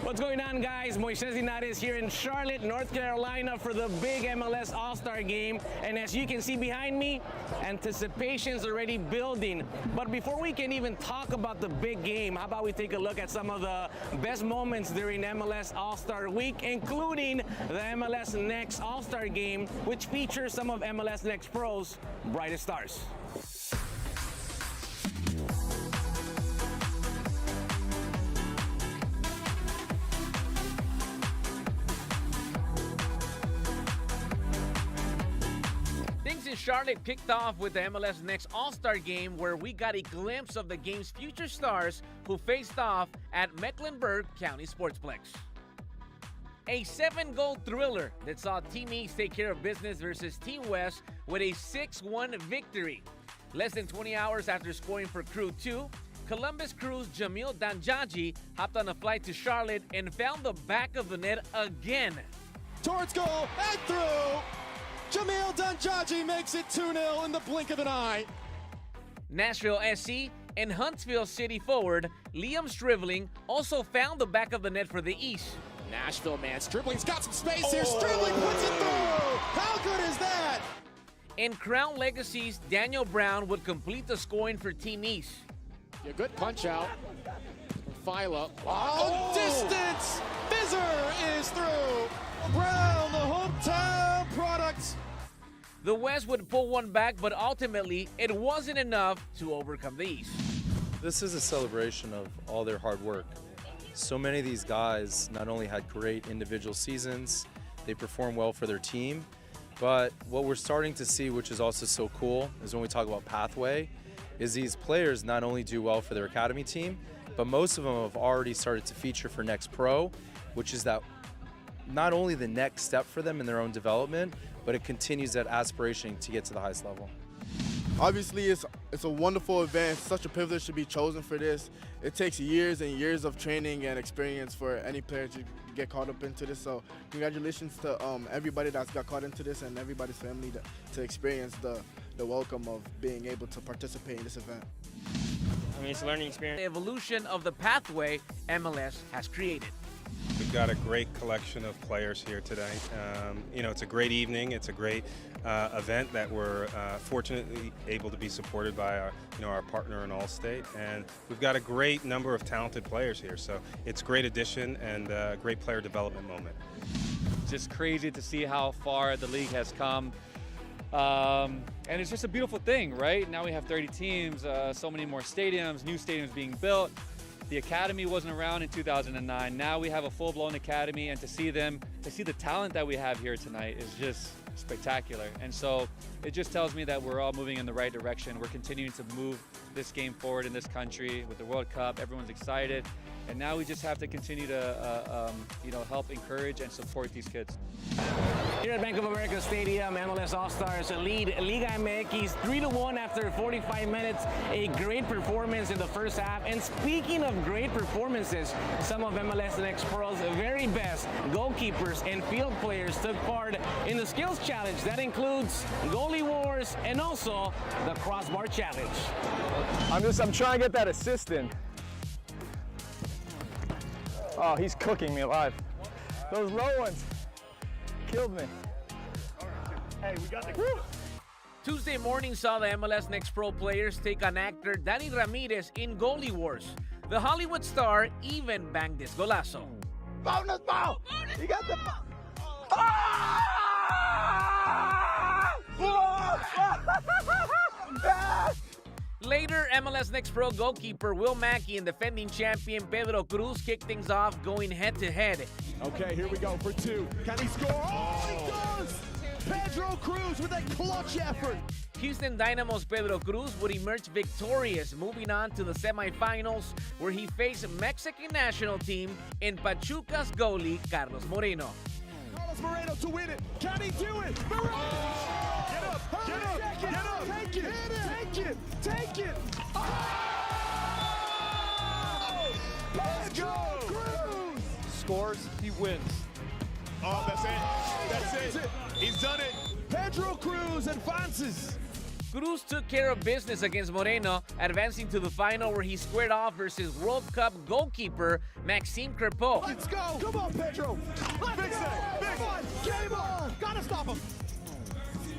Speaker 5: What's going on, guys? Moises Linares here in Charlotte, North Carolina for the big MLS All-Star Game. And as you can see behind me, anticipation's already building. But before we can even talk about the big game, how about we take a look at some of the best moments during MLS All-Star Week, including the MLS Next All-Star Game, which features some of MLS Next Pro's brightest stars. Charlotte kicked off with the MLS Next All-Star Game, where we got a glimpse of the game's future stars who faced off at Mecklenburg County Sportsplex. A 7-goal thriller that saw Team East take care of business versus Team West with a 6-1 victory. Less than 20 hours after scoring for Crew 2, Columbus Crew's Jamil Danjaji hopped on a flight to Charlotte and found the back of the net again.
Speaker 6: Towards goal and through! Jamil Danjaji makes it 2-0 in the blink of an eye.
Speaker 5: Nashville SC and Huntsville City forward Liam Stribling also found the back of the net for the East.
Speaker 6: Nashville, man, Stribling's got some space here. Stribling puts it through. How good is that?
Speaker 5: And Crown Legacy's Daniel Brown would complete the scoring for Team East.
Speaker 6: A good punch out. Philo. Oh, distance. Fizzer is through. Brown, the hometown product.
Speaker 5: The West would pull one back, but ultimately it wasn't enough to overcome the East.
Speaker 7: This is a celebration of all their hard work. So many of these guys not only had great individual seasons, they performed well for their team, but what we're starting to see, which is also so cool, is when we talk about pathway, is these players not only do well for their academy team, but most of them have already started to feature for Next Pro, which is that not only the next step for them in their own development, but it continues that aspiration to get to the highest level.
Speaker 8: Obviously, it's a wonderful event. It's such a privilege to be chosen for this. It takes years and years of training and experience for any player to get caught up into this. So congratulations to everybody that's got caught into this and everybody's family to experience the welcome of being able to participate in this event.
Speaker 9: I mean, it's a learning experience.
Speaker 5: The evolution of the pathway MLS has created.
Speaker 10: We've got a great collection of players here today. It's a great evening. It's a great event that we're fortunately able to be supported by our partner in Allstate, and we've got a great number of talented players here. So it's a great addition and a great player development moment.
Speaker 9: Just crazy to see how far the league has come. And it's just a beautiful thing, right? Now we have 30 teams, so many more stadiums, new stadiums being built. The academy wasn't around in 2009. Now we have a full-blown academy, and to see the talent that we have here tonight is just spectacular. And so it just tells me that we're all moving in the right direction. We're continuing to move this game forward in this country with the World Cup. Everyone's excited, and now we just have to continue to help encourage and support these kids.
Speaker 5: Here at Bank of America Stadium, MLS All-Stars lead Liga MX 3-1 after 45 minutes. A great performance in the first half. And speaking of great performances, some of MLS Next Pro's very best goalkeepers and field players took part in the skills challenge. That includes goalie wars and also the crossbar challenge.
Speaker 11: I'm trying to get that assist in. Oh, he's cooking me alive. Those low ones killed me.
Speaker 3: Hey, we got the...
Speaker 5: Tuesday morning saw the MLS Next Pro players take on actor Danny Ramirez in goalie wars. The Hollywood star even banged this golazo.
Speaker 3: Bonus ball! You got the ball!
Speaker 5: Later, MLS Next Pro goalkeeper Will Mackey and defending champion Pedro Cruz kicked things off, going head-to-head.
Speaker 3: Okay, here we go for two. Can he score? Oh, he does! Pedro Cruz with a clutch effort.
Speaker 5: Houston Dynamo's Pedro Cruz would emerge victorious, moving on to the semifinals where he faced Mexican national team in Pachuca's goalie Carlos Moreno.
Speaker 6: Carlos Moreno to win it. Can he do it? Moreno! Get up! Get up! Get up! Take it! Take it! Take it! Oh! Let's go! Cruz!
Speaker 3: Scores, he wins. Oh, that's it. That's it. He's done it.
Speaker 6: Pedro Cruz advances.
Speaker 5: Cruz took care of business against Moreno, advancing to the final where he squared off versus World Cup goalkeeper Maxime Crepeau.
Speaker 6: Let's go! Come on, Pedro! Let's go! Come on! Game on! Gotta stop him!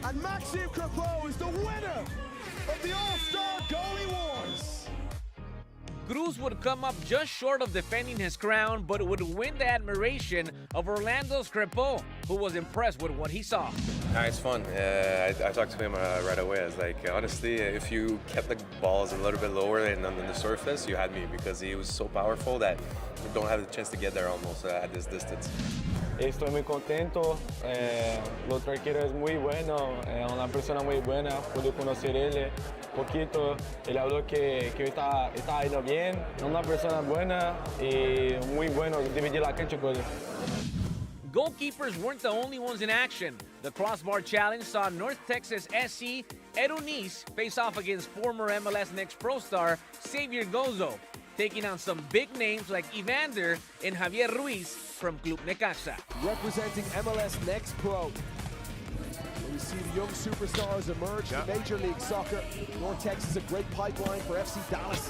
Speaker 6: And Maxime Crepeau is the winner of the All-Star Goalie Wars!
Speaker 5: Cruz would come up just short of defending his crown, but would win the admiration of Orlando's Crepeau, who was impressed with what he saw.
Speaker 12: It's fun. I talked to him right away. I was like, honestly, if you kept the balls a little bit lower and on the surface, you had me, because he was so powerful that you don't have the chance to get there almost at this distance.
Speaker 11: Estoy muy contento. El otro arquero es muy bueno, una persona muy buena. Pude conocer él poquito. Él habló que está yendo bien. Una persona buena y muy bueno. Dividir la cancha con él.
Speaker 5: Goalkeepers weren't the only ones in action. The crossbar challenge saw North Texas SC Erunis face off against former MLS Next Pro star Xavier Gozo, taking on some big names like Evander and Javier Ruiz from Club Necaxa.
Speaker 6: Representing MLS Next Pro. When you see the young superstars emerge in Major League Soccer, North Texas is a great pipeline for FC Dallas.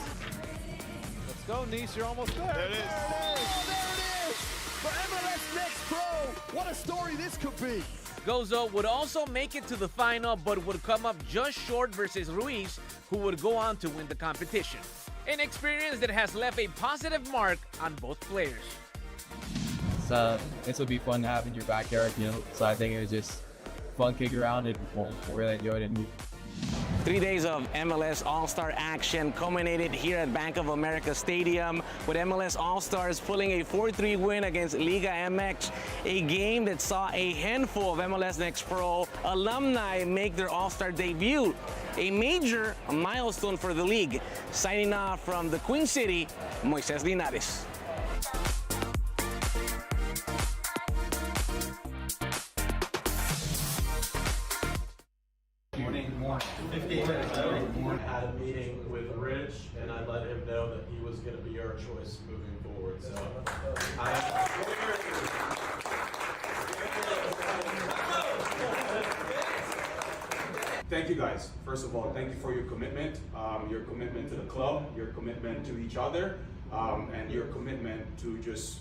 Speaker 3: Let's go, Nice. You're almost there. There it is.
Speaker 6: There it is! For MLS Next Pro, what a story this could be.
Speaker 5: Gozo would also make it to the final, but would come up just short versus Ruiz, who would go on to win the competition. An experience that has left a positive mark on both players.
Speaker 13: This will be fun to have in your backyard, so I think it was just fun kick around and really enjoyed it.
Speaker 5: 3 days of MLS All-Star action culminated here at Bank of America Stadium with MLS All-Stars pulling a 4-3 win against Liga MX, a game that saw a handful of MLS Next Pro alumni make their All-Star debut, a major milestone for the league. Signing off from the Queen City, Moises Linares.
Speaker 14: Had a meeting with Rich, and I let him know that he was going to be our choice moving forward. So,
Speaker 15: thank you guys. First of all, thank you for your commitment to the club, your commitment to each other, and your commitment to just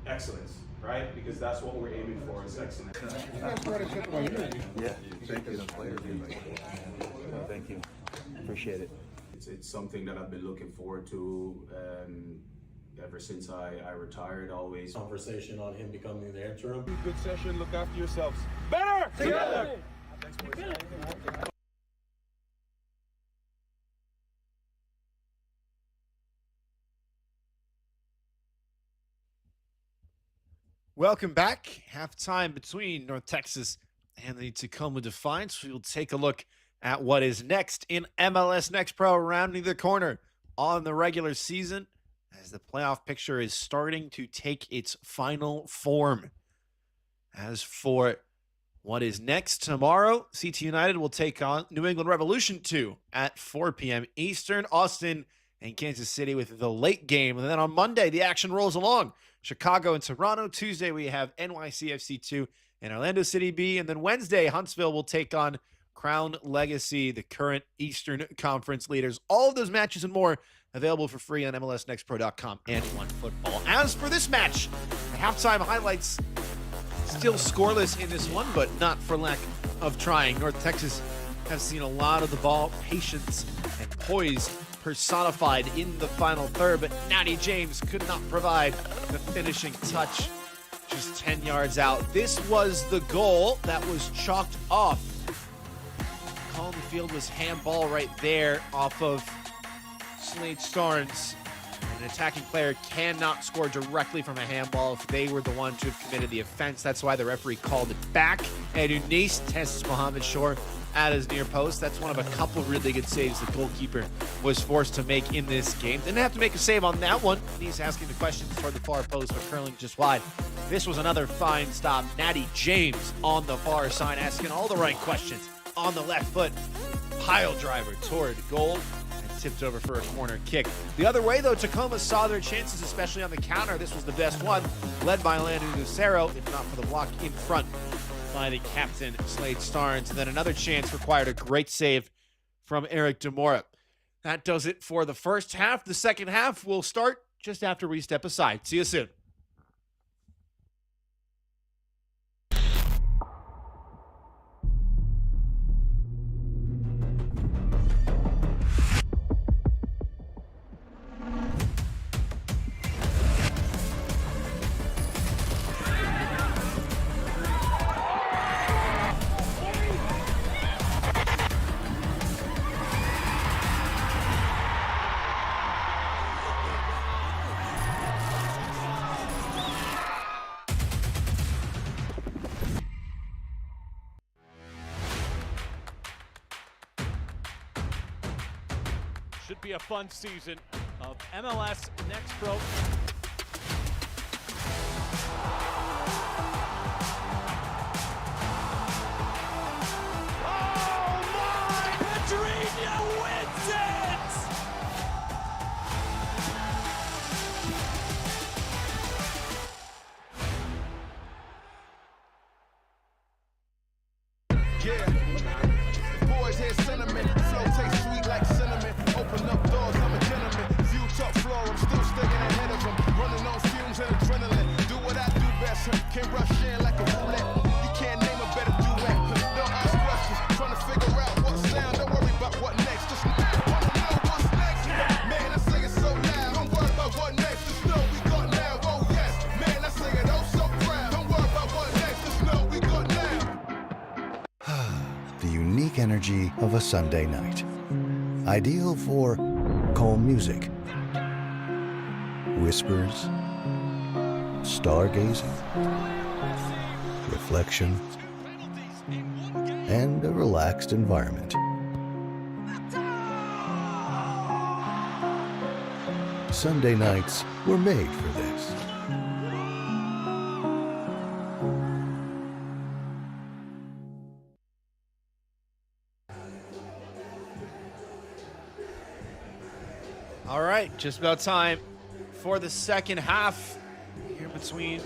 Speaker 15: excellence. Right? Because that's what we're aiming for, is excellence.
Speaker 14: yeah, thank you. Thank you. Appreciate it.
Speaker 15: It's something that I've been looking forward to ever since I retired, always.
Speaker 14: Conversation on him becoming the interim.
Speaker 3: Good session. Look after yourselves. Better together. Thanks, boys.
Speaker 1: Welcome back. Halftime between North Texas and the Tacoma Defiance. We will take a look at what is next in MLS Next Pro, rounding the corner on the regular season as the playoff picture is starting to take its final form. As for what is next tomorrow, CT United will take on New England Revolution 2 at 4 p.m. Eastern. Austin and Kansas City with the late game. And then on Monday, the action rolls along. Chicago and Toronto. Tuesday, we have NYCFC 2 and Orlando City B. And then Wednesday, Huntsville will take on Crown Legacy, the current Eastern Conference leaders. All of those matches and more available for free on MLSNextPro.com and OneFootball. As for this match, the halftime highlights still scoreless in this one, but not for lack of trying. North Texas have seen a lot of the ball, patience, and poise personified in the final third, but Natty James could not provide the finishing touch just 10 yards out. This was the goal that was chalked off. Call on the field was handball right there off of Slade Starnes. And An attacking player cannot score directly from a handball if they were the ones who have committed the offense. That's why the referee called it back. And Eunice tests Mohammed Shore at his near post. That's one of a couple really good saves the goalkeeper was forced to make in this game. Didn't have to make a save on that one. He's asking the questions toward the far post, but curling just wide. This was another fine stop. Natty James on the far side asking all the right questions. On the left foot, pile driver toward goal. Tipped over for a corner kick. The other way, though, Tacoma saw their chances, especially on the counter. This was the best one, led by Landon Lucero, if not for the block in front by the captain, Slade Starnes. And then another chance required a great save from Eric Demora. That does it for the first half. The second half will start just after we step aside. See you soon.
Speaker 3: Should be a fun season of MLS Next Pro. Oh my! Pedrinho wins it!
Speaker 6: Yeah. Boys hear sentiment. Flow tastes sweet like cinnamon. Open up doors, I'm a gentleman. View top floor, I'm still sticking ahead of them. Running on fumes and adrenaline. Do what I do best. Can't rush in like a roulette. You can't name a better duet. Don't ask questions. Trying to figure out what sound. Don't worry about what next. Just wanna know what's next. Man, I say it so loud. Don't worry about what next. Just know we got now. Oh yes. Man, I say it oh so proud. Don't worry about what next. Just know we got now.
Speaker 16: The unique energy of a Sunday night. Ideal for calm music, whispers, stargazing, reflection, and a relaxed environment. Sunday nights were made for this.
Speaker 1: All right, just about time for the second half here between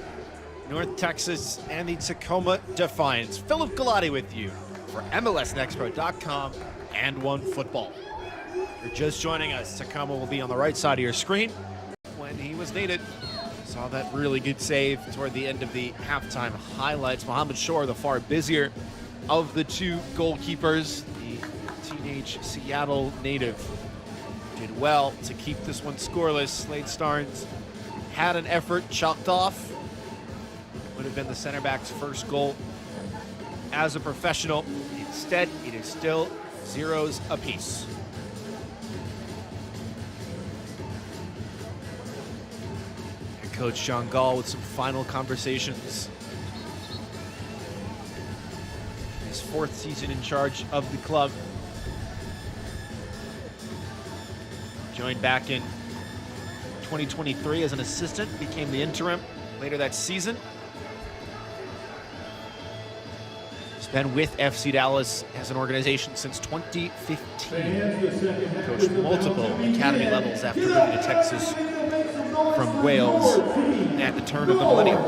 Speaker 1: North Texas and the Tacoma Defiance. Philip Galati with you for MLSNextPro.com and OneFootball. If you're just joining us, Tacoma will be on the right side of your screen when he was needed. Saw that really good save toward the end of the halftime highlights. Mohammed Shore, the far busier of the two goalkeepers, the teenage Seattle native, did well to keep this one scoreless. Slade Starnes had an effort chopped off. Would have been the center back's first goal as a professional. Instead, it is still 0s apiece. And Coach John Gall with some final conversations. His 4th season in charge of the club. Joined back in 2023 as an assistant, became the interim later that season. He's been with FC Dallas as an organization since 2015. Coached multiple academy levels after moving to Texas from Wales at the turn of the millennium.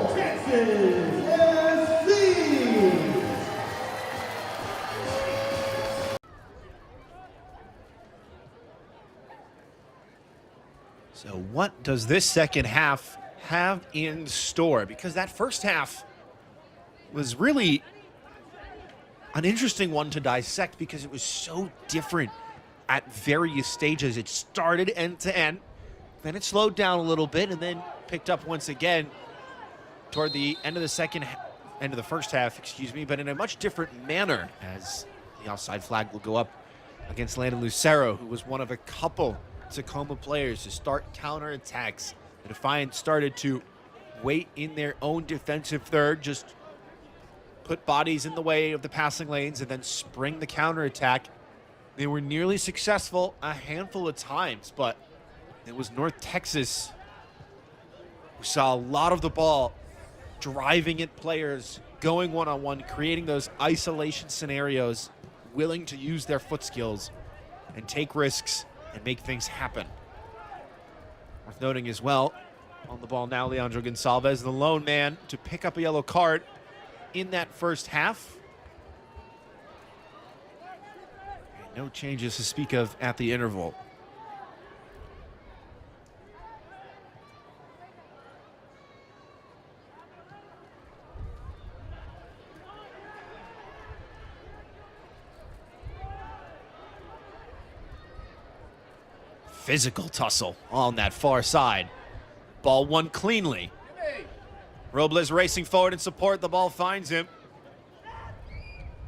Speaker 1: So what does this second half have in store? Because that first half was really an interesting one to dissect because it was so different at various stages. It started end to end, then it slowed down a little bit, and then picked up once again toward the end of the first half, but in a much different manner, as the offside flag will go up against Landon Lucero, who was one of a couple Tacoma players to start counterattacks. The Defiance started to wait in their own defensive third, just put bodies in the way of the passing lanes and then spring the counterattack. They were nearly successful a handful of times, but it was North Texas who saw a lot of the ball driving at players, going one-on-one, creating those isolation scenarios, willing to use their foot skills and take risks and make things happen. Worth noting as well, on the ball now, Leandro Gonçalves, the lone man to pick up a yellow card in that first half. And no changes to speak of at the interval. Physical tussle on that far side. Ball won cleanly. Robles racing forward in support. The ball finds him.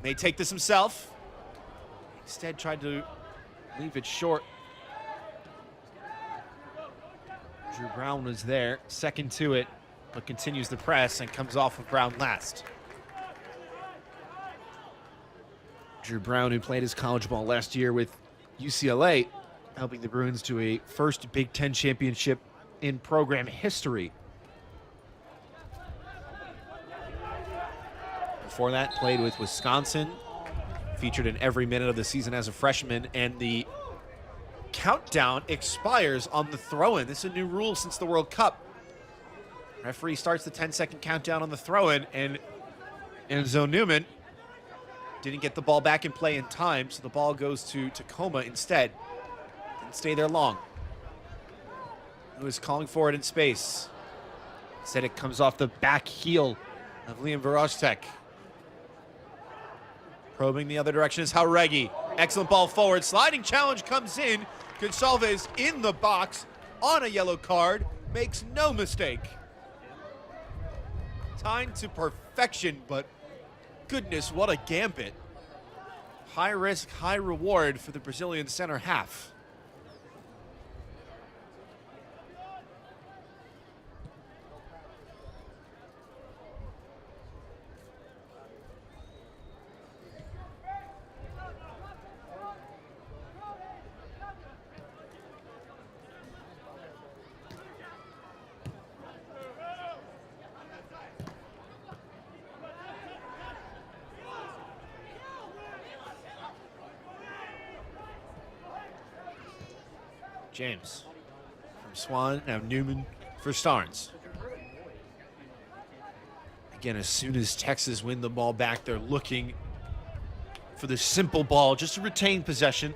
Speaker 1: May take this himself. Instead tried to leave it short. Drew Brown was there, second to it, but continues the press and comes off of Brown last. Drew Brown, who played his college ball last year with UCLA, helping the Bruins to a first Big Ten championship in program history. Before that, played with Wisconsin, featured in every minute of the season as a freshman, and the countdown expires on the throw-in. This is a new rule since the World Cup. Referee starts the 10-second countdown on the throw-in, and Enzo Newman didn't get the ball back in play in time, so the ball goes to Tacoma instead. Didn't stay there long. He was calling for it in space. Instead, it comes off the back heel of Liam Verostek. Probing the other direction is Jauregui. Excellent ball forward. Sliding challenge comes in. Gonçalves in the box on a yellow card. Makes no mistake. Timed to perfection, but goodness, what a gambit. High risk, high reward for the Brazilian center half. James from Swan, now Newman for Starnes. Again, as soon as Texas win the ball back, they're looking for the simple ball, just to retain possession.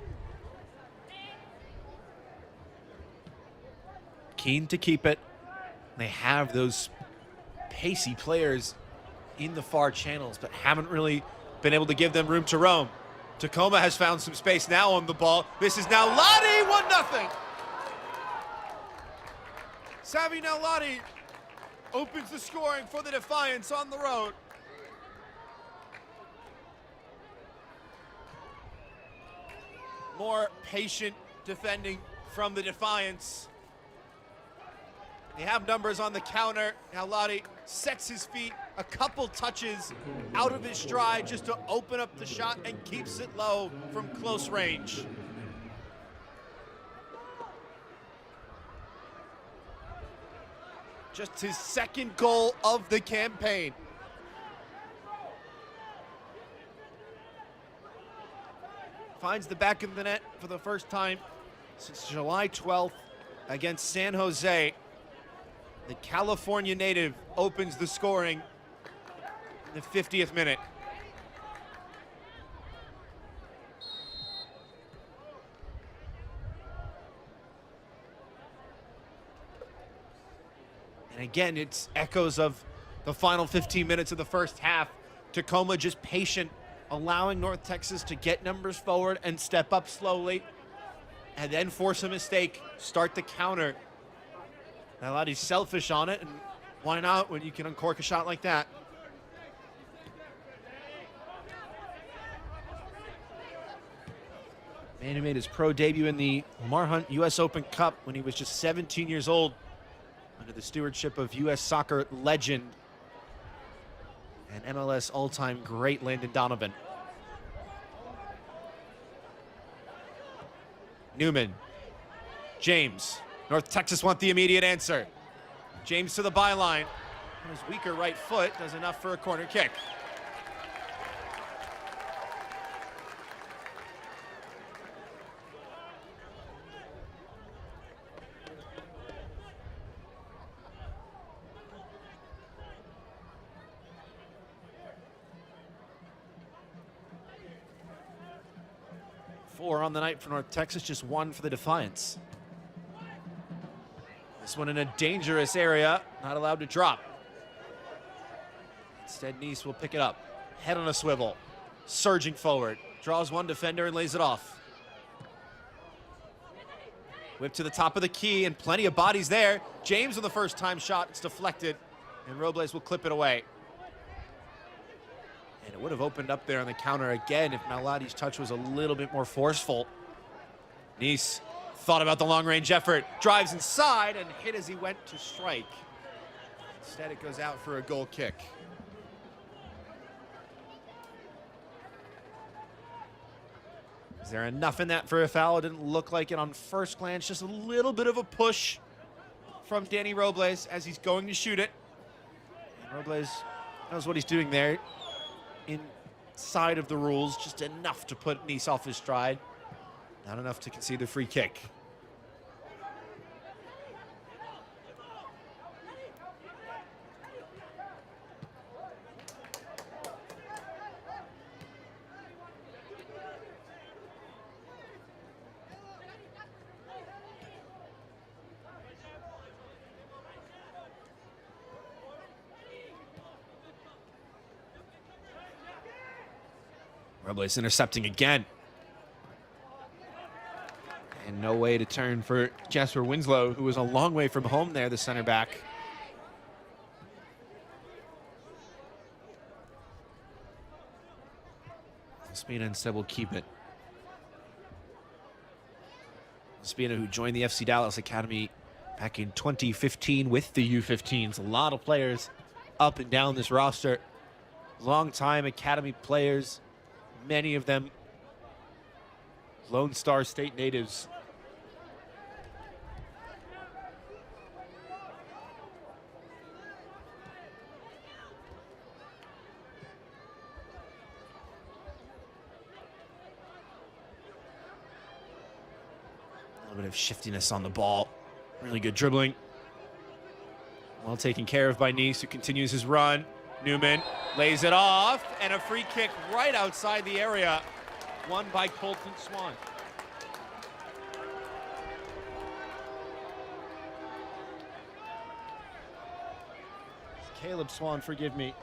Speaker 1: Keen to keep it. They have those pacey players in the far channels, but haven't really been able to give them room to roam. Tacoma has found some space now on the ball. This is now Lottie, 1-0. Savvy Nalati opens the scoring for the Defiance on the road. More patient defending from the Defiance. They have numbers on the counter. Nalati sets his feet a couple touches out of his stride just to open up the shot and keeps it low from close range. Just his second goal of the campaign. Finds the back of the net for the first time since July 12th against San Jose. The California native opens the scoring in the 50th minute. And again, it's echoes of the final 15 minutes of the first half. Tacoma just patient, allowing North Texas to get numbers forward and step up slowly, and then force a mistake, start the counter. Nalati's selfish on it, and why not when you can uncork a shot like that? And he made his pro debut in the Lamar Hunt U.S. Open Cup when he was just 17 years old, under the stewardship of U.S. soccer legend and MLS all-time great Landon Donovan. Newman. James. North Texas want the immediate answer. James to the byline. On his weaker right foot, does enough for a corner kick. Four on the night for North Texas, just one for the Defiance. This one in a dangerous area, not allowed to drop. Instead, Nice will pick it up. Head on a swivel, surging forward. Draws one defender and lays it off. Whip to the top of the key and plenty of bodies there. James on the first time shot, it's deflected, and Robles will clip it away. And it would have opened up there on the counter again if Maladi's touch was a little bit more forceful. Nice thought about the long-range effort, drives inside and hit as he went to strike. Instead, it goes out for a goal kick. Is there enough in that for a foul? It didn't look like it on first glance. Just a little bit of a push from Danny Robles as he's going to shoot it. And Robles knows what he's doing there. Inside of the rules, just enough to put Nice off his stride. Not enough to concede the free kick. Robles intercepting again. And no way to turn for Jasper Winslow, who was a long way from home there, the center back. Spina instead will keep it. Spina, who joined the FC Dallas Academy back in 2015 with the U15s. A lot of players up and down this roster. Long-time Academy players. Many of them Lone Star State natives. A little bit of shiftiness on the ball. Really good dribbling. Well taken care of by Nice, who continues his run. Newman lays it off, and a free kick right outside the area, won by Colton Swan. Caleb Swan, forgive me,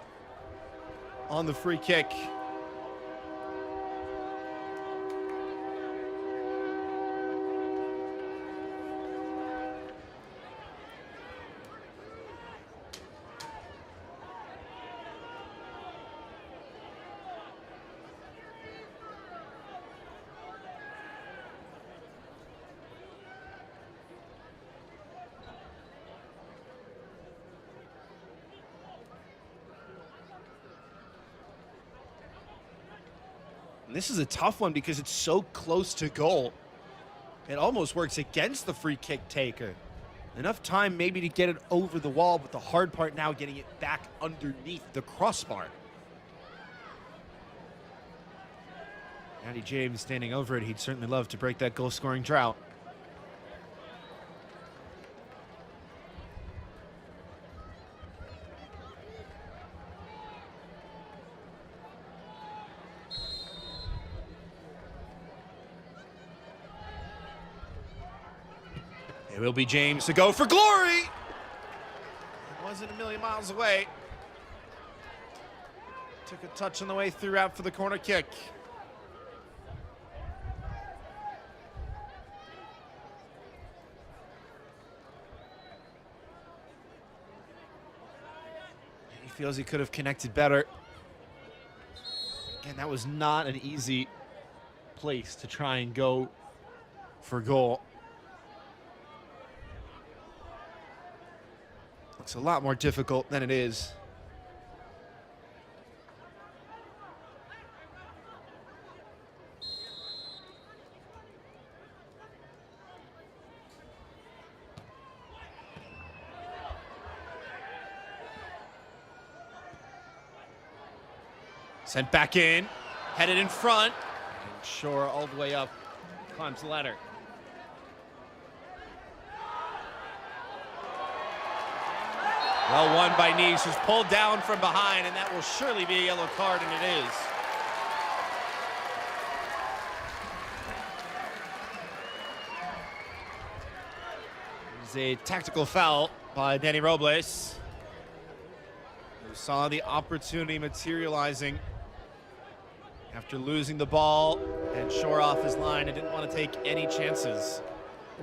Speaker 1: on the free kick. This is a tough one because it's so close to goal. It almost works against the free kick taker. Enough time maybe to get it over the wall, but the hard part now getting it back underneath the crossbar. Andy James standing over it. He'd certainly love to break that goal-scoring drought. It will be James to go for glory. It wasn't a million miles away. Took a touch on the way through out for the corner kick. He feels he could have connected better. Again, that was not an easy place to try and go for goal. Looks a lot more difficult than it is. Sent back in, headed in front, and Shore all the way up, climbs the ladder. Well won by Nice, who's pulled down from behind, and that will surely be a yellow card, and it is. It's a tactical foul by Danny Robles, who saw the opportunity materializing after losing the ball and Shore off his line and didn't want to take any chances.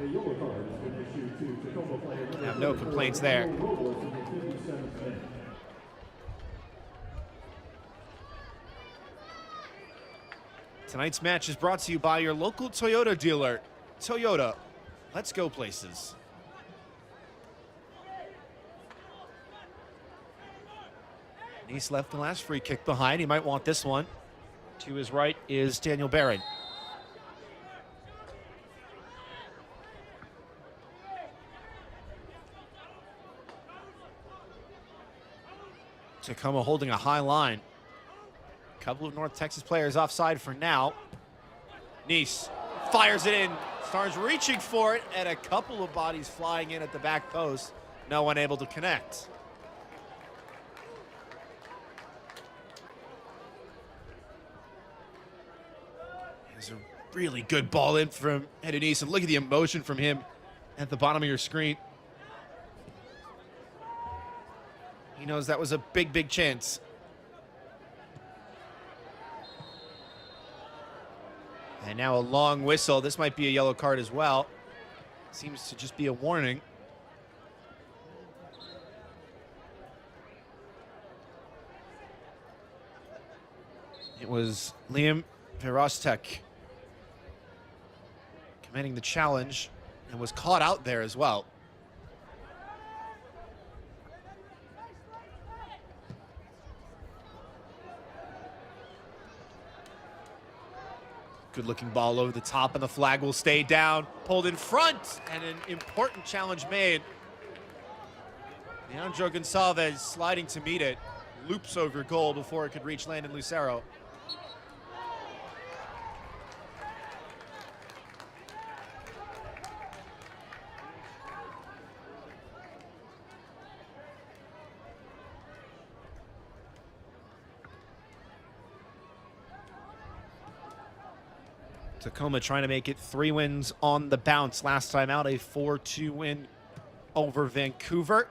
Speaker 4: A yellow card has been issued to Tacoma player number
Speaker 1: Have no complaints there.
Speaker 4: Robles in the 57th minute.
Speaker 1: Tonight's match is brought to you by your local Toyota dealer. Toyota, let's go places. Nice left the last free kick behind. He might want this one. To his right is Daniel Barron. Tacoma holding a high line. A couple of North Texas players offside for now. Nice fires it in. Stars reaching for it, and a couple of bodies flying in at the back post. No one able to connect. There's a really good ball in from Edenice, and look at the emotion from him at the bottom of your screen. He knows that was a big, big chance. And now a long whistle. This might be a yellow card as well. Seems to just be a warning. It was Liam Verostek committing the challenge and was caught out there as well. Good looking ball over the top, and the flag will stay down. Pulled in front, and an important challenge made. Leandro Gonçalves sliding to meet it. Loops over goal before it could reach Landon Lucero. Tacoma trying to make it 3 wins on the bounce. Last time out, a 4-2 win over Vancouver.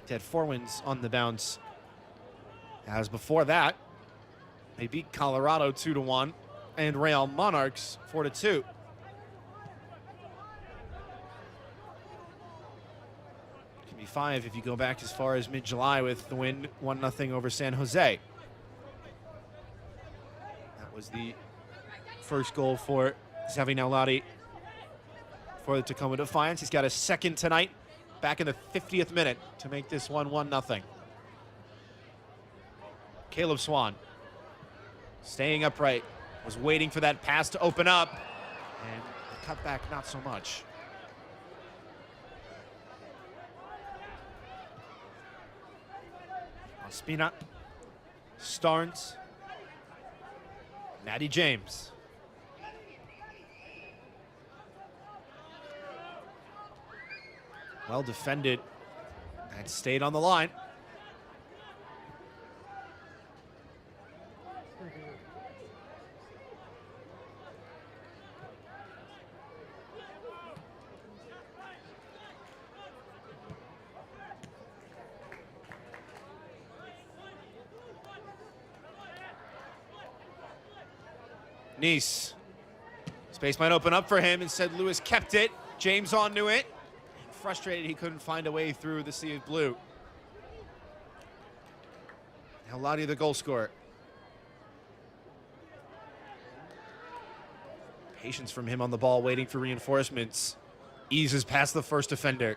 Speaker 1: They had 4 wins on the bounce. As before that, they beat Colorado 2-1 and Real Monarchs 4-2. Can be 5 if you go back as far as mid-July with the win 1-0 over San Jose. Was the first goal for Xavi Naulati for the Tacoma Defiance. He's got a second tonight, back in the 50th minute to make this one 1-0. Caleb Swan staying upright, was waiting for that pass to open up, and the cutback not so much. Ospina, Starnes, Matty James. Well defended and stayed on the line. Nice. Space might open up for him. Instead, Lewis kept it. James onto it. Frustrated he couldn't find a way through the sea of blue. Now Lottie, the goal scorer. Patience from him on the ball, waiting for reinforcements. Eases past the first defender.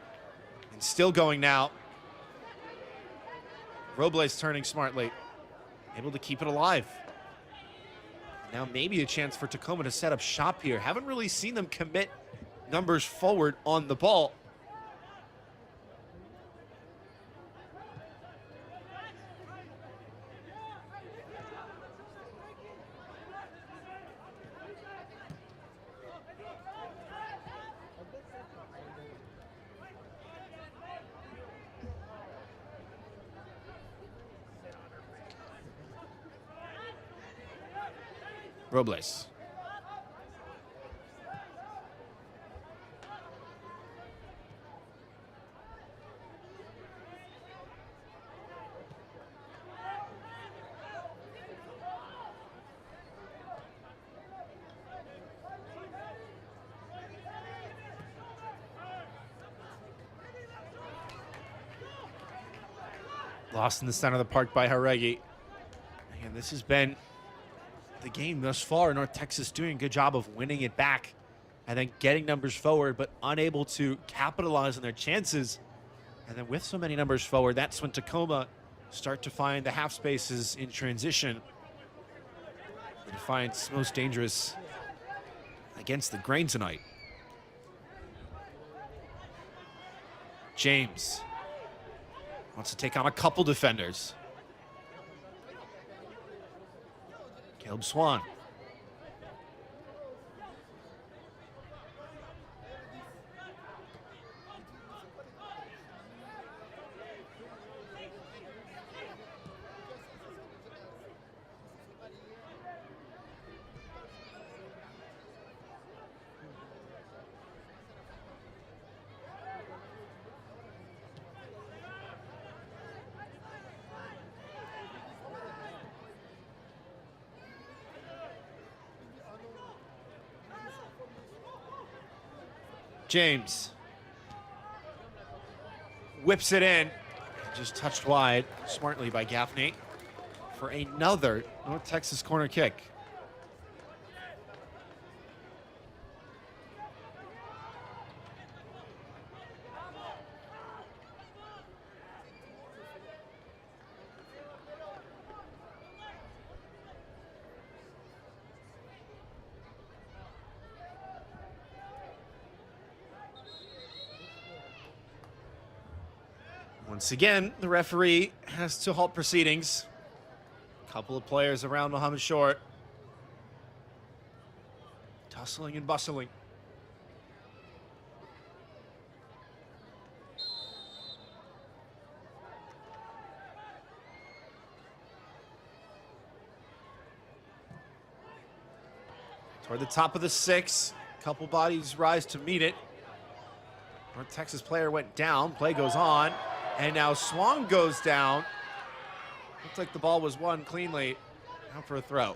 Speaker 1: And still going now. Robles turning smartly. Able to keep it alive. Now maybe a chance for Tacoma to set up shop here. Haven't really seen them commit numbers forward on the ball. Robles. Lost in the center of the park by Haregi. And this has been the game thus far. North Texas doing a good job of winning it back and then getting numbers forward, but unable to capitalize on their chances. And then with so many numbers forward, that's when Tacoma start to find the half spaces in transition. The Defiance most dangerous against the grain tonight. James wants to take on a couple defenders. Caleb Swan. James whips it in, just touched wide smartly by Gaffney for another North Texas corner kick. Once again, the referee has to halt proceedings. A couple of players around Mohammed Short. Tussling and bustling. Toward the top of the six. A couple bodies rise to meet it. North Texas player went down. Play goes on. And now Swan goes down. Looks like the ball was won cleanly. Now for a throw.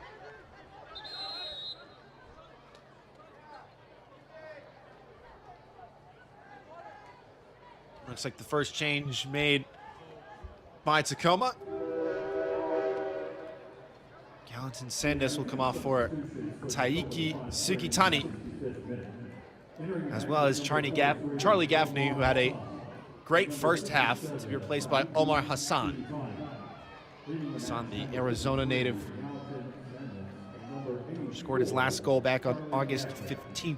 Speaker 1: Looks like the first change made by Tacoma. Gallatin Sandus will come off for Taiki Sugitani, as well as Charlie Gaffney, who had a great first half, to be replaced by Omar Hassan. Hassan, the Arizona native, scored his last goal back on August 15th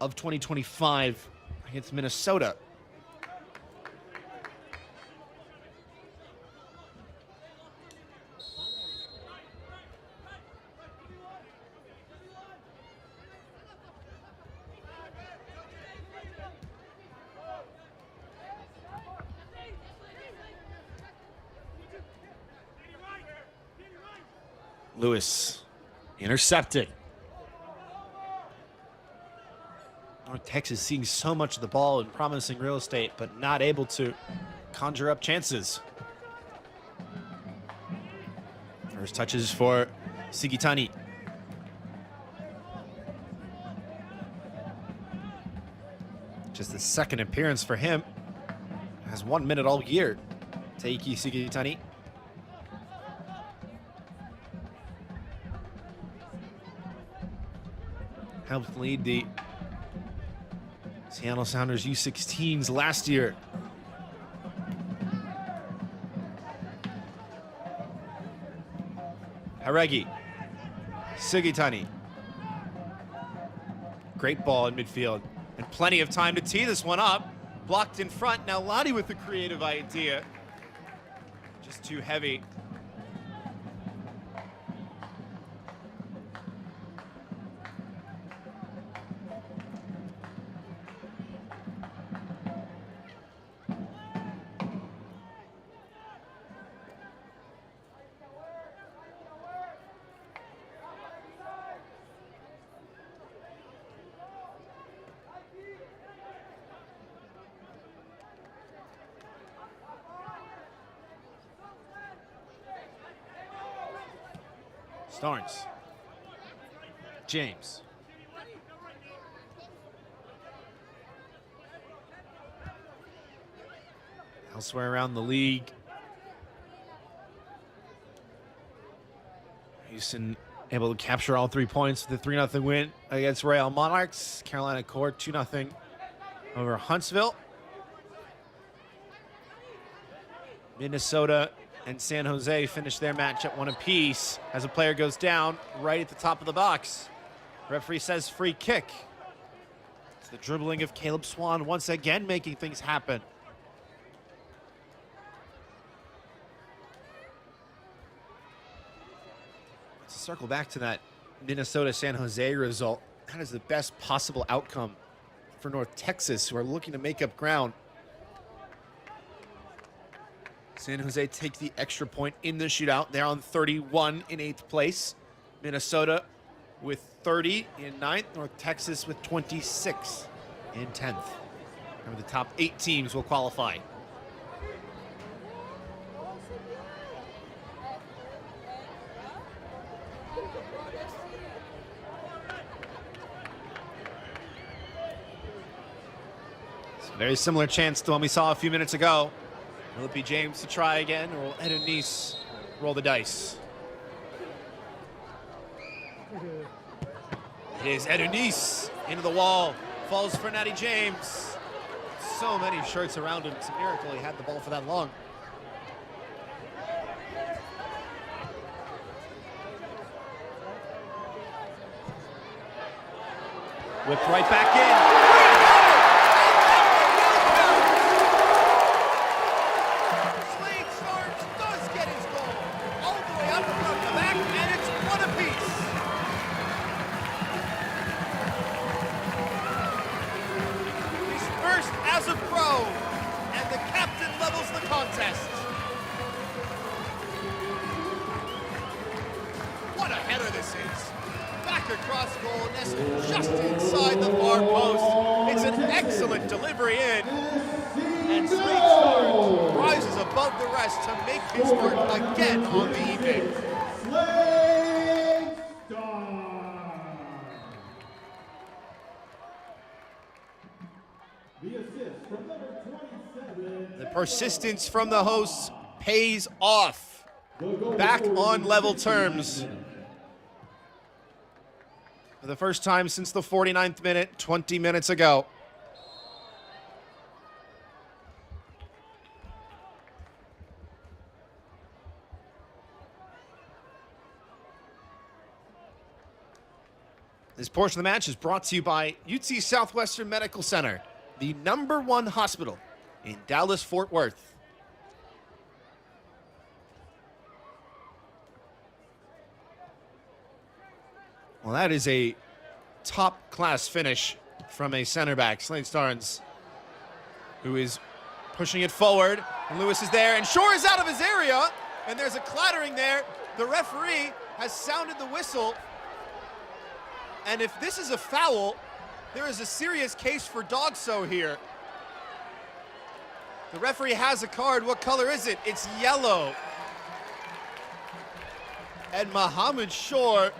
Speaker 1: of 2025 against Minnesota. Lewis intercepted. North Texas seeing so much of the ball and promising real estate, but not able to conjure up chances. First touches for Sigitani. Just the second appearance for him. Has 1 minute all year. Taiki Sigitani. helped lead the Seattle Sounders U16s last year. Haregi, Sugitani. Great ball in midfield, and plenty of time to tee this one up. Blocked in front. Now Lottie with the creative idea. Just too heavy. Starnes. James. Elsewhere around the league, Houston able to capture all 3 points with a 3-0 win against Royal Monarchs. Carolina Core 2-0 over Huntsville. Minnesota and San Jose finished their match at 1 apiece as a player goes down right at the top of the box. Referee says free kick. It's the dribbling of Caleb Swan once again making things happen. To circle back to that Minnesota-San Jose result, that is the best possible outcome for North Texas, who are looking to make up ground. San Jose takes the extra point in the shootout. They're on 31 in 8th place. Minnesota with 30 in 9th. North Texas with 26 in 10th. Remember, the top 8 teams will qualify. It's a very similar chance to the one we saw a few minutes ago. Will it be James to try again, or will Edenice roll the dice? It is Edenice into the wall. Falls for Natty James. So many shirts around him. It's a miracle he had the ball for that long. Whipped right back in. As a pro, and the captain levels the contest. What a header this is. Back across goal, nestled just inside the far post. It's an excellent delivery in. And Slade Starnes rises above the rest to make his mark again on the evening. The persistence from the hosts pays off. Back on level terms. For the first time since the 49th minute, 20 minutes ago. This portion of the match is brought to you by UT Southwestern Medical Center, the #1 hospital in Dallas-Fort Worth. Well, that is a top-class finish from a center back, Slade Starnes, who is pushing it forward. And Lewis is there, and Shore is out of his area, and there's a clattering there. The referee has sounded the whistle. And if this is a foul, there is a serious case for dog-so here. The referee has a card. What color is it? It's yellow. And Mohamed Shore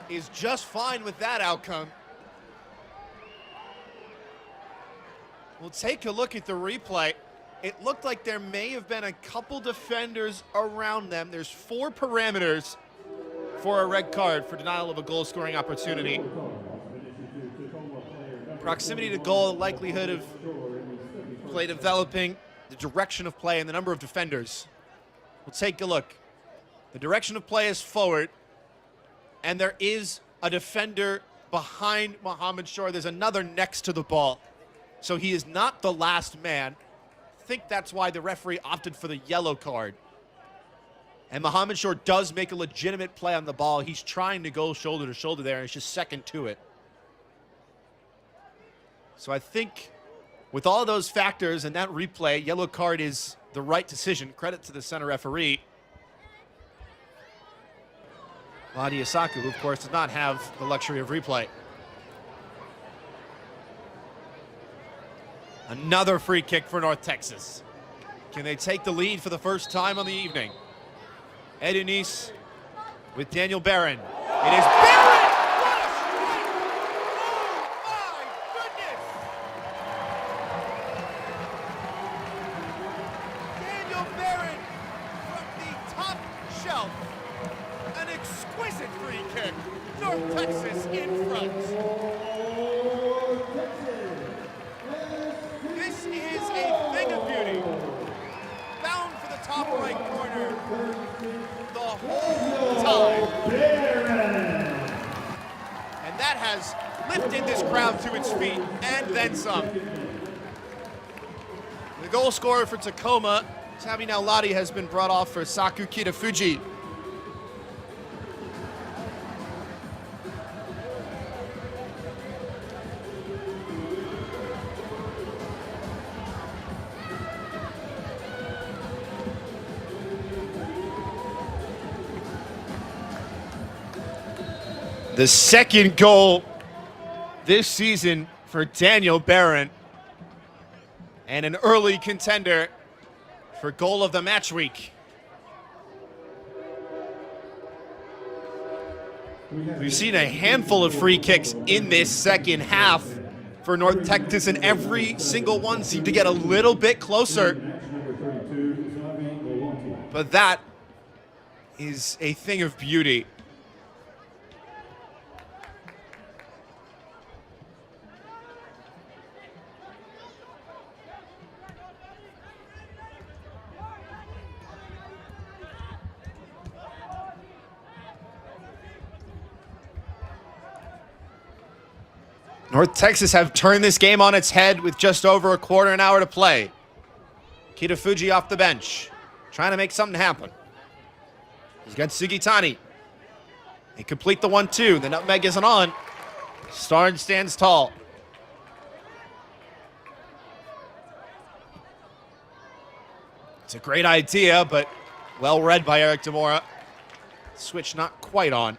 Speaker 1: is just fine with that outcome. We'll take a look at the replay. It looked like there may have been a couple defenders around them. There's 4 parameters for a red card for denial of a goal-scoring opportunity. Proximity to goal, the likelihood of play developing, the direction of play, and the number of defenders. We'll take a look. The direction of play is forward, and there is a defender behind Mohamed Shore. There's another next to the ball. So he is not the last man. I think that's why the referee opted for the yellow card. And Mohamed Shore does make a legitimate play on the ball. He's trying to go shoulder to shoulder there, and it's just second to it. So I think with all those factors and that replay, yellow card is the right decision. Credit to the center referee. Ladi Isaku, who of course does not have the luxury of replay. Another free kick for North Texas. Can they take the lead for the first time on the evening? Edenis with Daniel Barron. It is Barron! What a strike! Oh my goodness! Daniel Barron from the top shelf. An exquisite free kick. North Texas in front. This is a thing of beauty. Bound for the top right corner the whole time. And that has lifted this crowd to its feet and then some. The goal scorer for Tacoma, Tabi Naulati, has been brought off for Saku Kitafuji. The second goal this season for Daniel Barron, and an early contender for goal of the match week. We've seen a handful of free kicks in this second half for North Texas, and every single one seemed to get a little bit closer. But that is a thing of beauty. North Texas have turned this game on its head with just over a quarter an hour to play. Kitafuji off the bench, trying to make something happen. He's got Sugitani. They complete the 1-2. The nutmeg isn't on. Starn stands tall. It's a great idea, but well read by Eric Demora. Switch not quite on.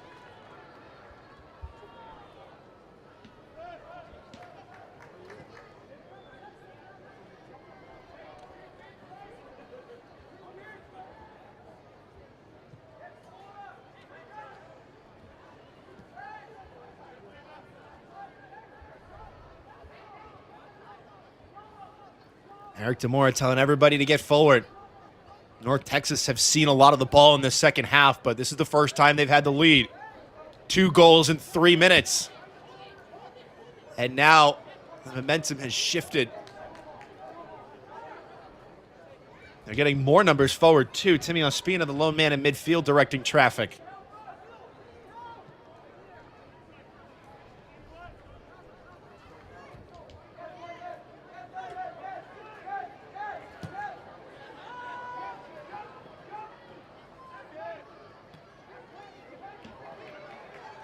Speaker 1: Eric Demora telling everybody to get forward. North Texas have seen a lot of the ball in the second half, but this is the first time they've had the lead. 2 goals in 3 minutes. And now the momentum has shifted. They're getting more numbers forward, too. Timmy Ospina, the lone man in midfield, directing traffic.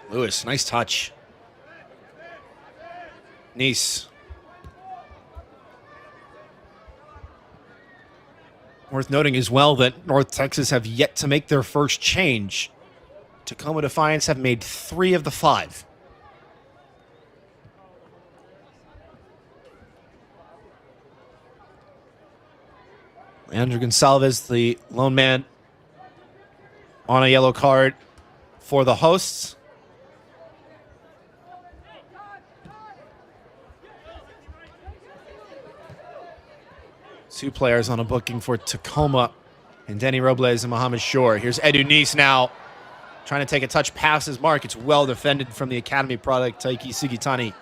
Speaker 1: Lewis, nice touch. Nice. Worth noting as well that North Texas have yet to make their first change. Tacoma Defiance have made 3 of the 5. Andrew Gonsalves, the lone man, on a yellow card for the hosts. Two players on a booking for Tacoma, and Denny Robles and Mohamed Shore. Here's Edenis now, trying to take a touch past his mark. It's well defended from the academy product, Taiki Sugitani.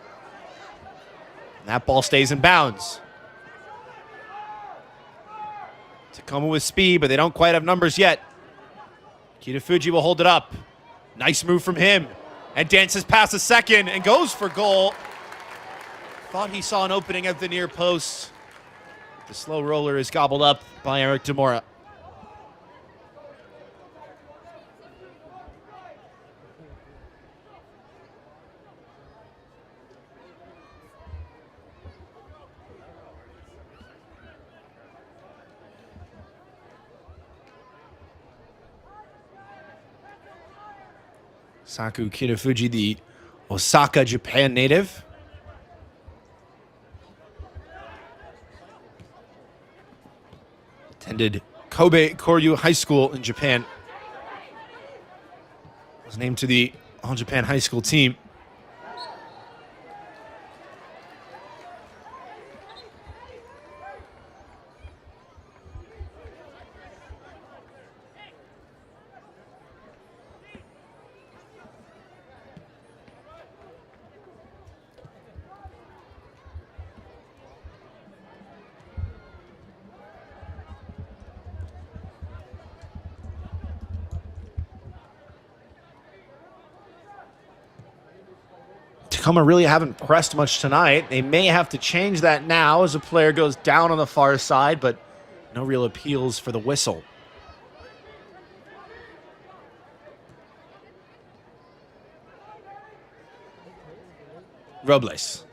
Speaker 1: And that ball stays in bounds. Tacoma with speed, but they don't quite have numbers yet. Kitafuji will hold it up. Nice move from him. And dances past the second and goes for goal. Thought he saw an opening at the near post. The slow roller is gobbled up by Eric Demora. Saku Kitafuji, the Osaka, Japan native. Attended Kobe Koryu High School in Japan. Was named to the All-Japan High School team. Tacoma really haven't pressed much tonight. They may have to change that now as a player goes down on the far side, but no real appeals for the whistle. Robles.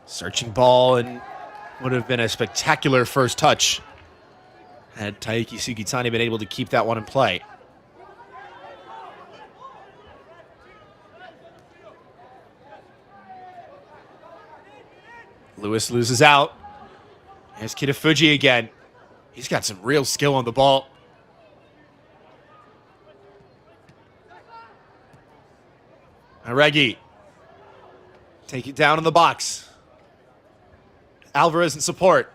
Speaker 1: Searching ball, and would have been a spectacular first touch had Taiki Sugitani been able to keep that one in play. Lewis loses out. Here's Kitafuji again. He's got some real skill on the ball. Aregi. Take it down in the box. Alvarez in support.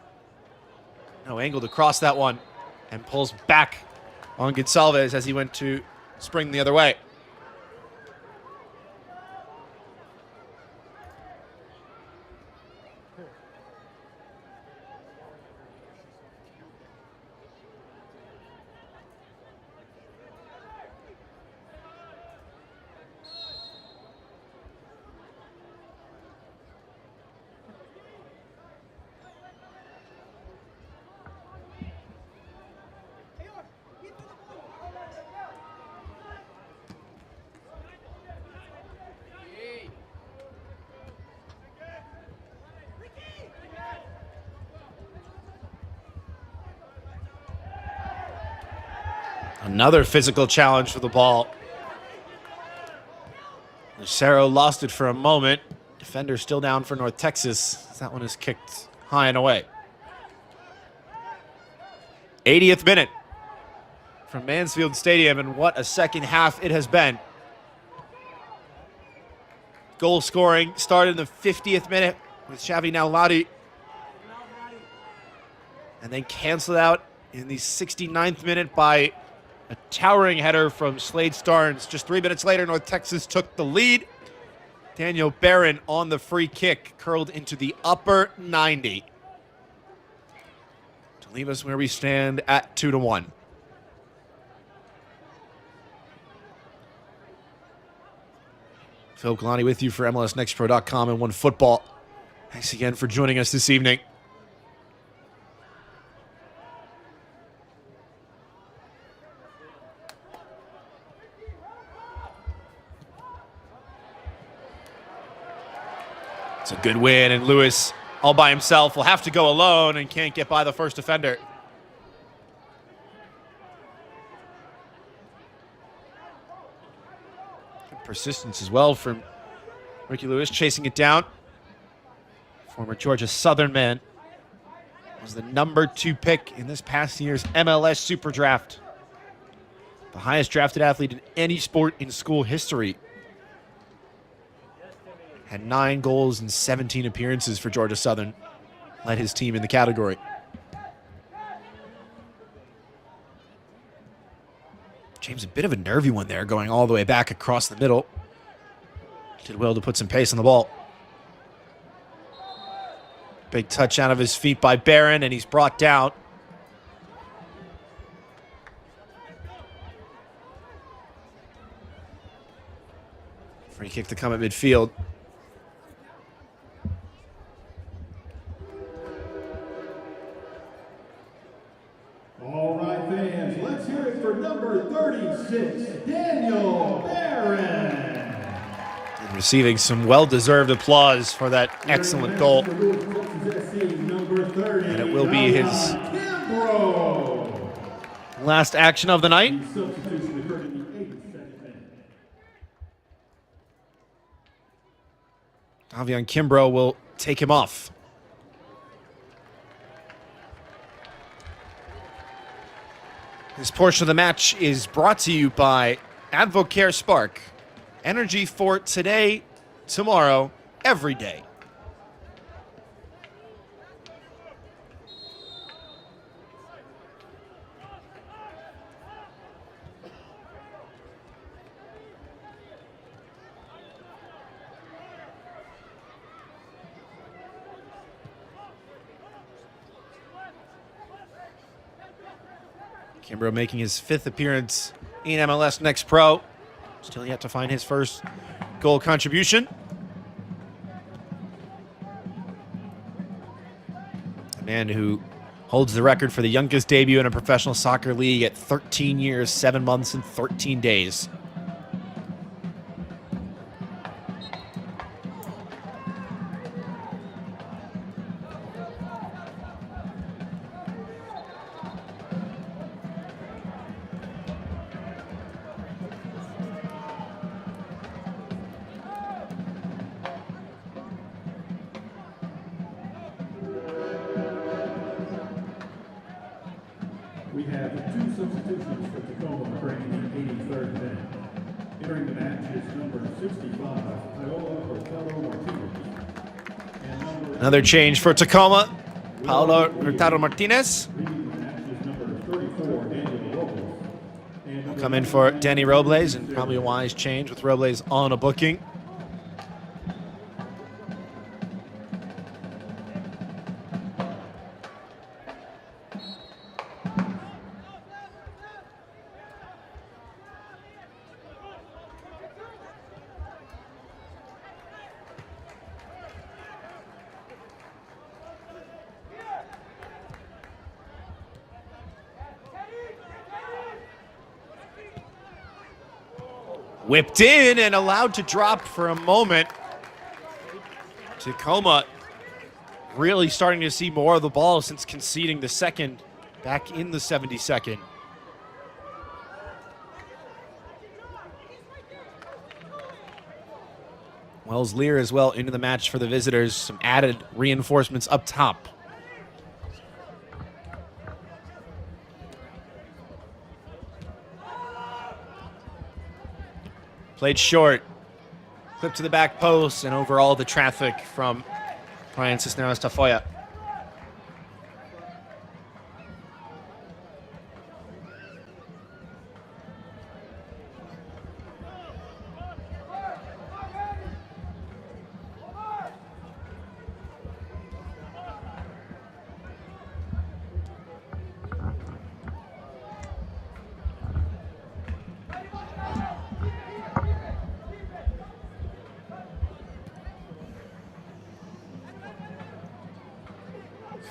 Speaker 1: No angle to cross that one. And pulls back on Gonsalves as he went to spring the other way. Another physical challenge for the ball. Lucero lost it for a moment. Defender still down for North Texas. That one is kicked high and away. 80th minute from Mansfield Stadium, and what a second half it has been. Goal scoring started in the 50th minute with Xavi Naulati, and then canceled out in the 69th minute by a towering header from Slade Starnes. Just 3 minutes later, North Texas took the lead. Daniel Barron on the free kick, curled into the upper 90 to leave us where we stand at 2-1. Phil Kalani with you for MLSNextPro.com and OneFootball. Thanks again for joining us this evening. It's a good win, and Lewis, all by himself, will have to go alone and can't get by the first defender. Good persistence as well from Ricky Lewis, chasing it down. Former Georgia Southern man. Was the number 2 pick in this past year's MLS Super Draft. The highest drafted athlete in any sport in school history. Had 9 goals in 17 appearances for Georgia Southern. Led his team in the category. James, a bit of a nervy one there, going all the way back across the middle. Did well to put some pace on the ball. Big touch out of his feet by Barron, and he's brought down. Free kick to come at midfield.
Speaker 4: All right, fans, let's hear it for number 36, Daniel Barron.
Speaker 1: And receiving some well-deserved applause for that excellent goal. And it will be his last action of the night. Davion Kimbrough will take him off. This portion of the match is brought to you by Advocare Spark. Energy for today, tomorrow, every day. Kimbrough making his 5th appearance in MLS Next Pro. Still yet to find his first goal contribution. A man who holds the record for the youngest debut in a professional soccer league at 13 years, 7 months, and 13 days.
Speaker 4: We have 2 substitutions for Tacoma occurring in the 83rd minute. Entering the match is number 65, Paolo Martinez.
Speaker 1: Another change for Tacoma. Paolo Hurtado Martinez will come in for Danny Robles, and probably a wise change with Robles on a booking. Whipped in and allowed to drop for a moment. Tacoma really starting to see more of the ball since conceding the second back in the 72nd. Wells Lear as well into the match for the visitors. Some added reinforcements up top. Played short, clipped to the back post, and over all the traffic from Brian Cisneros Tafoya.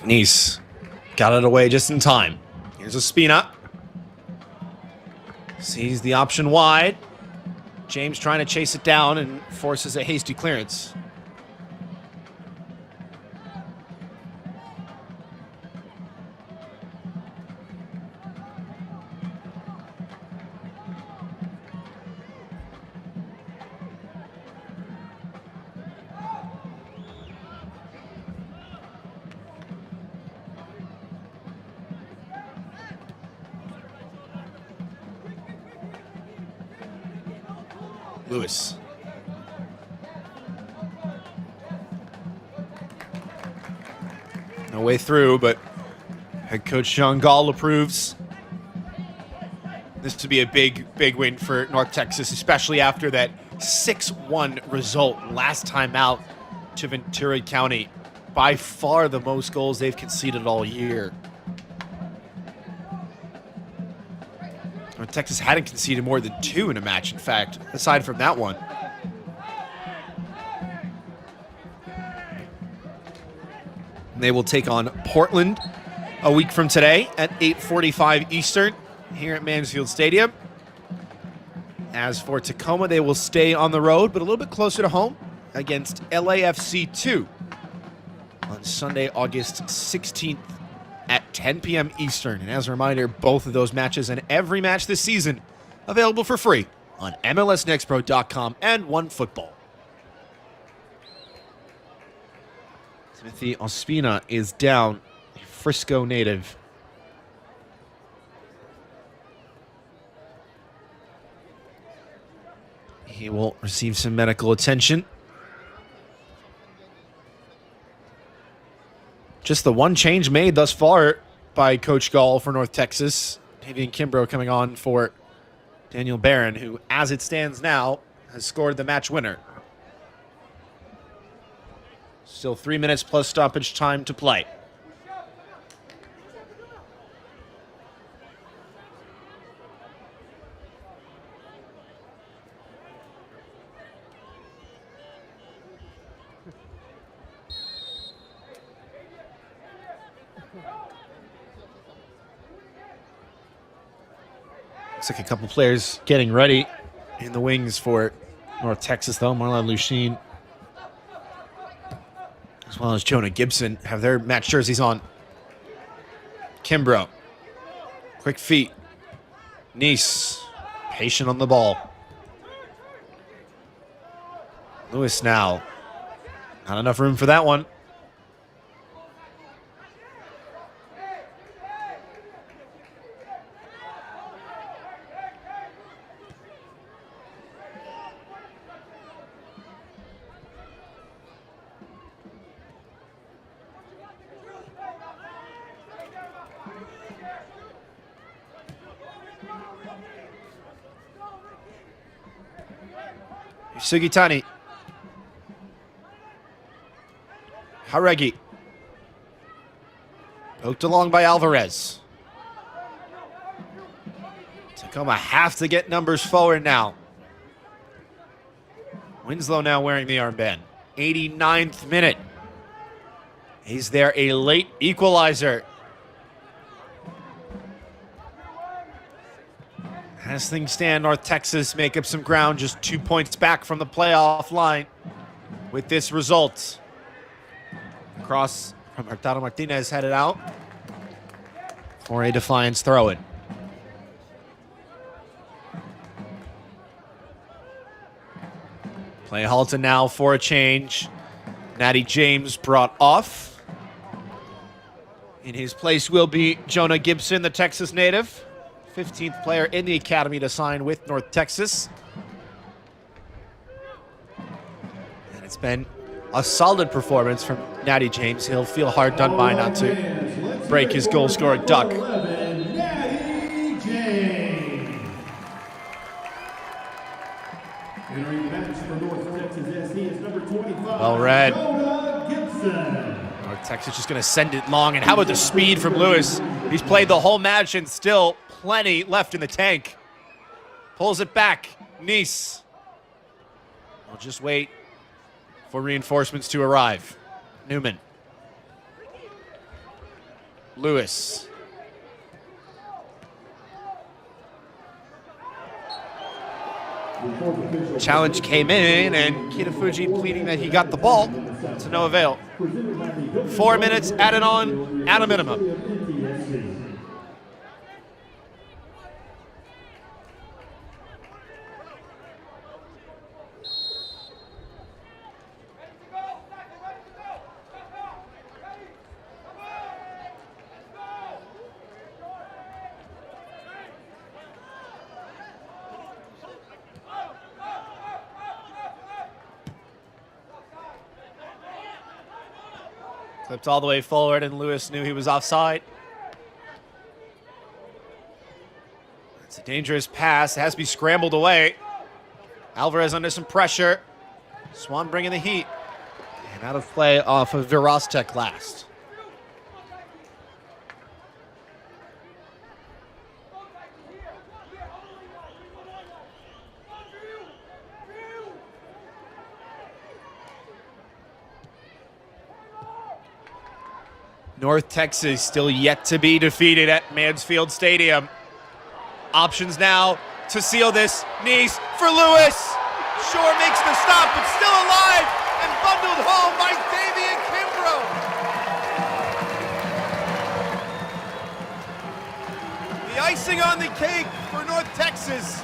Speaker 1: Nice got it away just in time. Here's Ospina. Sees the option wide. James trying to chase it down and forces a hasty clearance. Lewis. No way through, but head coach John Gall approves. This to be a big win for North Texas, especially after that 6-1 result last time out to Ventura County. By far the most goals they've conceded all year. North Texas hadn't conceded more than 2 in a match, in fact, aside from that one. They will take on Portland a week from today at 8:45 Eastern here at Mansfield Stadium. As for Tacoma, they will stay on the road, but a little bit closer to home against LAFC 2 on Sunday, August 16th at 10 p.m. Eastern. And as a reminder, both of those matches and every match this season available for free on MLSNextPro.com and OneFootball. Timothy Ospina is down, a Frisco native. He will receive some medical attention. Just the one change made thus far by Coach Gall for North Texas. Davian Kimbrough coming on for Daniel Barron, who, as it stands now, has scored the match winner. Still 3 minutes plus stoppage time to play. Looks like a couple players getting ready in the wings for North Texas, though. Marlon Luchin, as well as Jonah Gibson, have their match jerseys on. Kimbrough, quick feet. Nice, patient on the ball. Lewis now. Not enough room for that one. Sugitani. Haregi. Poked along by Alvarez. Tacoma have to get numbers forward now. Winslow now wearing the armband. 89th minute. Is there a late equalizer? As things stand, North Texas make up some ground, just 2 points back from the playoff line with this result. Cross from Hurtado Martinez headed out for a Defiance throw-in. Play halted now for a change. Natty James brought off. In his place will be Jonah Gibson, the Texas native. 15th player in the academy to sign with North Texas. And it's been a solid performance from Natty James. He'll feel hard done by not to break his goal-scoring duck.
Speaker 4: Natty James. Entering the match for North Texas SC is number 25.
Speaker 1: Well read.
Speaker 4: Jonah Gibson.
Speaker 1: North Texas just going to send it long. And how about the speed from Lewis? He's played the whole match and still plenty left in the tank. Pulls it back. Nice. I'll just wait for reinforcements to arrive. Newman. Lewis. Challenge came in, and Kitafuji pleading that he got the ball to no avail. 4 minutes added on at a minimum. Flipped all the way forward, and Lewis knew he was offside. It's a dangerous pass. It has to be scrambled away. Alvarez under some pressure. Swan bringing the heat. And out of play off of Virostek last. North Texas still yet to be defeated at Mansfield Stadium. Options now to seal this. Nice for Lewis. Shore makes the stop, but still alive and bundled home by Davian Kimbrough. The icing on the cake for North Texas,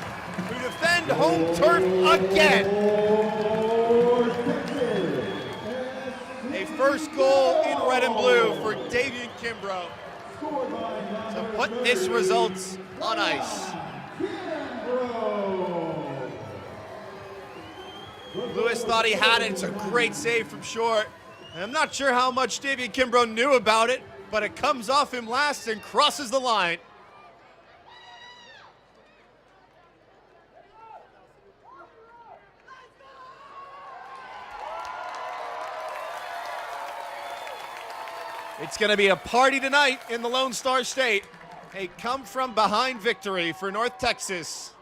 Speaker 1: who defend home turf again. A first goal in red and blue for Davian Kimbrough to put this result on ice. Lewis thought he had it. It's a great save from short. And I'm not sure how much Davian Kimbrough knew about it, but it comes off him last and crosses the line. It's going to be a party tonight in the Lone Star State. A come-from-behind victory for North Texas.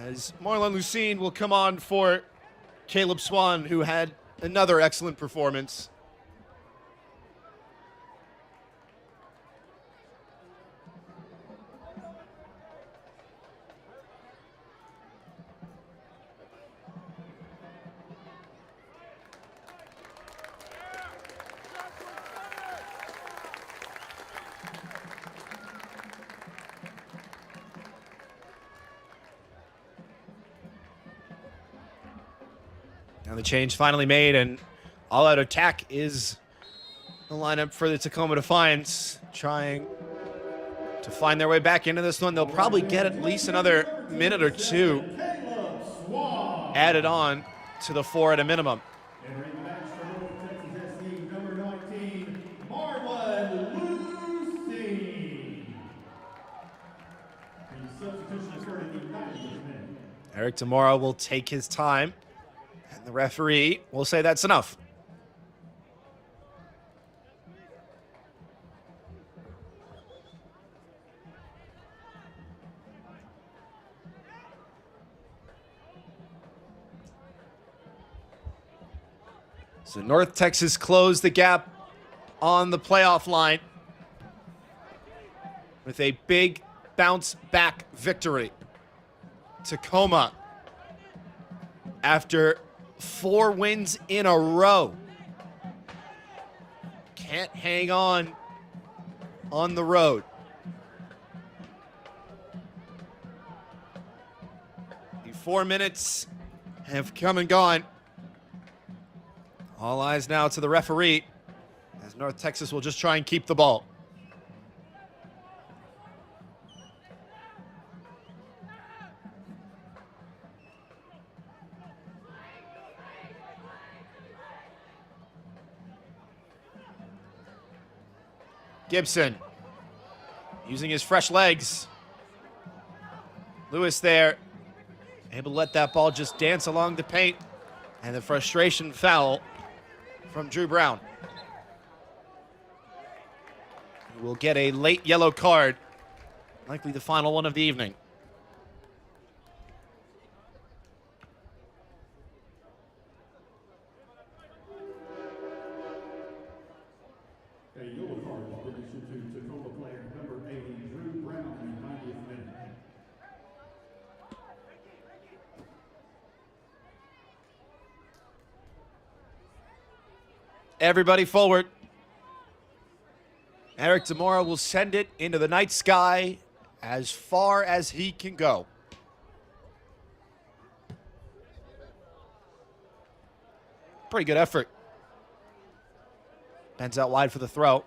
Speaker 1: As Marlon Lucene will come on for Caleb Swan, who had another excellent performance. Now the change finally made, and all-out attack is the lineup for the Tacoma Defiance, trying to find their way back into this one. They'll probably get at least another minute or two added on to the 4 at a minimum.
Speaker 4: Entering the match for North Texas SC, number 19, Marlon Lucene. The substitution occurred in the 90th minute.
Speaker 1: Eric Demora will take his time, and the referee will say that's enough. So North Texas closed the gap on the playoff line with a big bounce back victory. Tacoma, after 4 wins in a row, can't hang on the road. The 4 minutes have come and gone. All eyes now to the referee, as North Texas will just try and keep the ball. Gibson using his fresh legs. Lewis there, able to let that ball just dance along the paint, and the frustration foul from Drew Brown. He will get a late yellow card, likely the final one of the evening.
Speaker 4: A yellow card is been issued to Tacoma player number 80, Drew Brown, in the 90th minute.
Speaker 1: Everybody forward. Eric Demora will send it into the night sky as far as he can go. Pretty good effort. Bends out wide for the throw.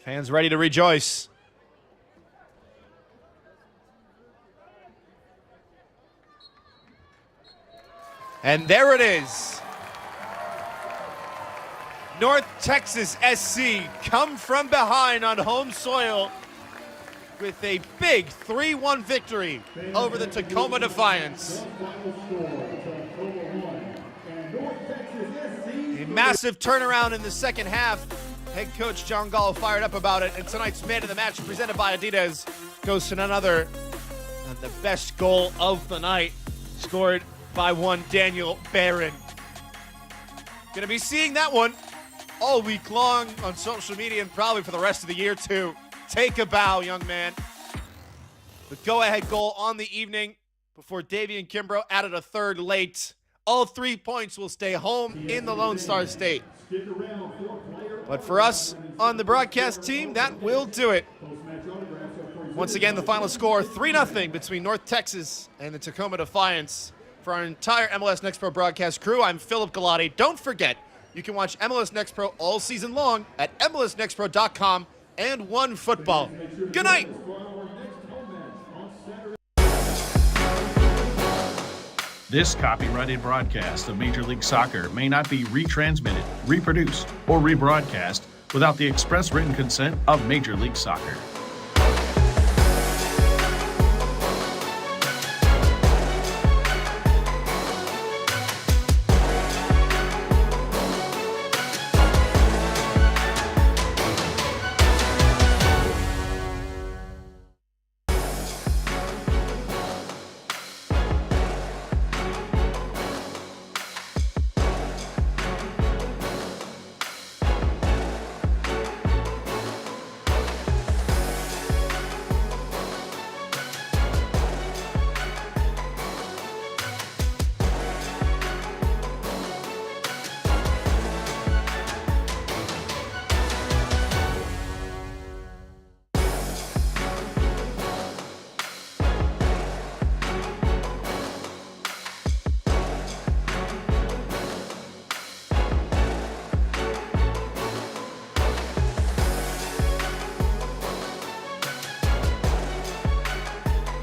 Speaker 1: Fans ready to rejoice. And there it is. North Texas SC come from behind on home soil with a big 3-1 victory over the Tacoma Defiance. A massive turnaround in the second half. Head coach John Gall fired up about it, and tonight's man of the match presented by Adidas goes to none other than the best goal of the night, scored by one Daniel Barron. Gonna be seeing that one all week long on social media and probably for the rest of the year too. Take a bow, young man. The go-ahead goal on the evening before Davian Kimbrough added a third late. All 3 points will stay home in the Lone Star State. But for us on the broadcast team, that will do it. Once again, the final score, 3-0 between North Texas and the Tacoma Defiance. For our entire MLS Next Pro broadcast crew, I'm Philip Galati. Don't forget, you can watch MLS Next Pro all season long at MLSNextPro.com and OneFootball. Good night.
Speaker 17: This copyrighted broadcast of Major League Soccer may not be retransmitted, reproduced, or rebroadcast without the express written consent of Major League Soccer.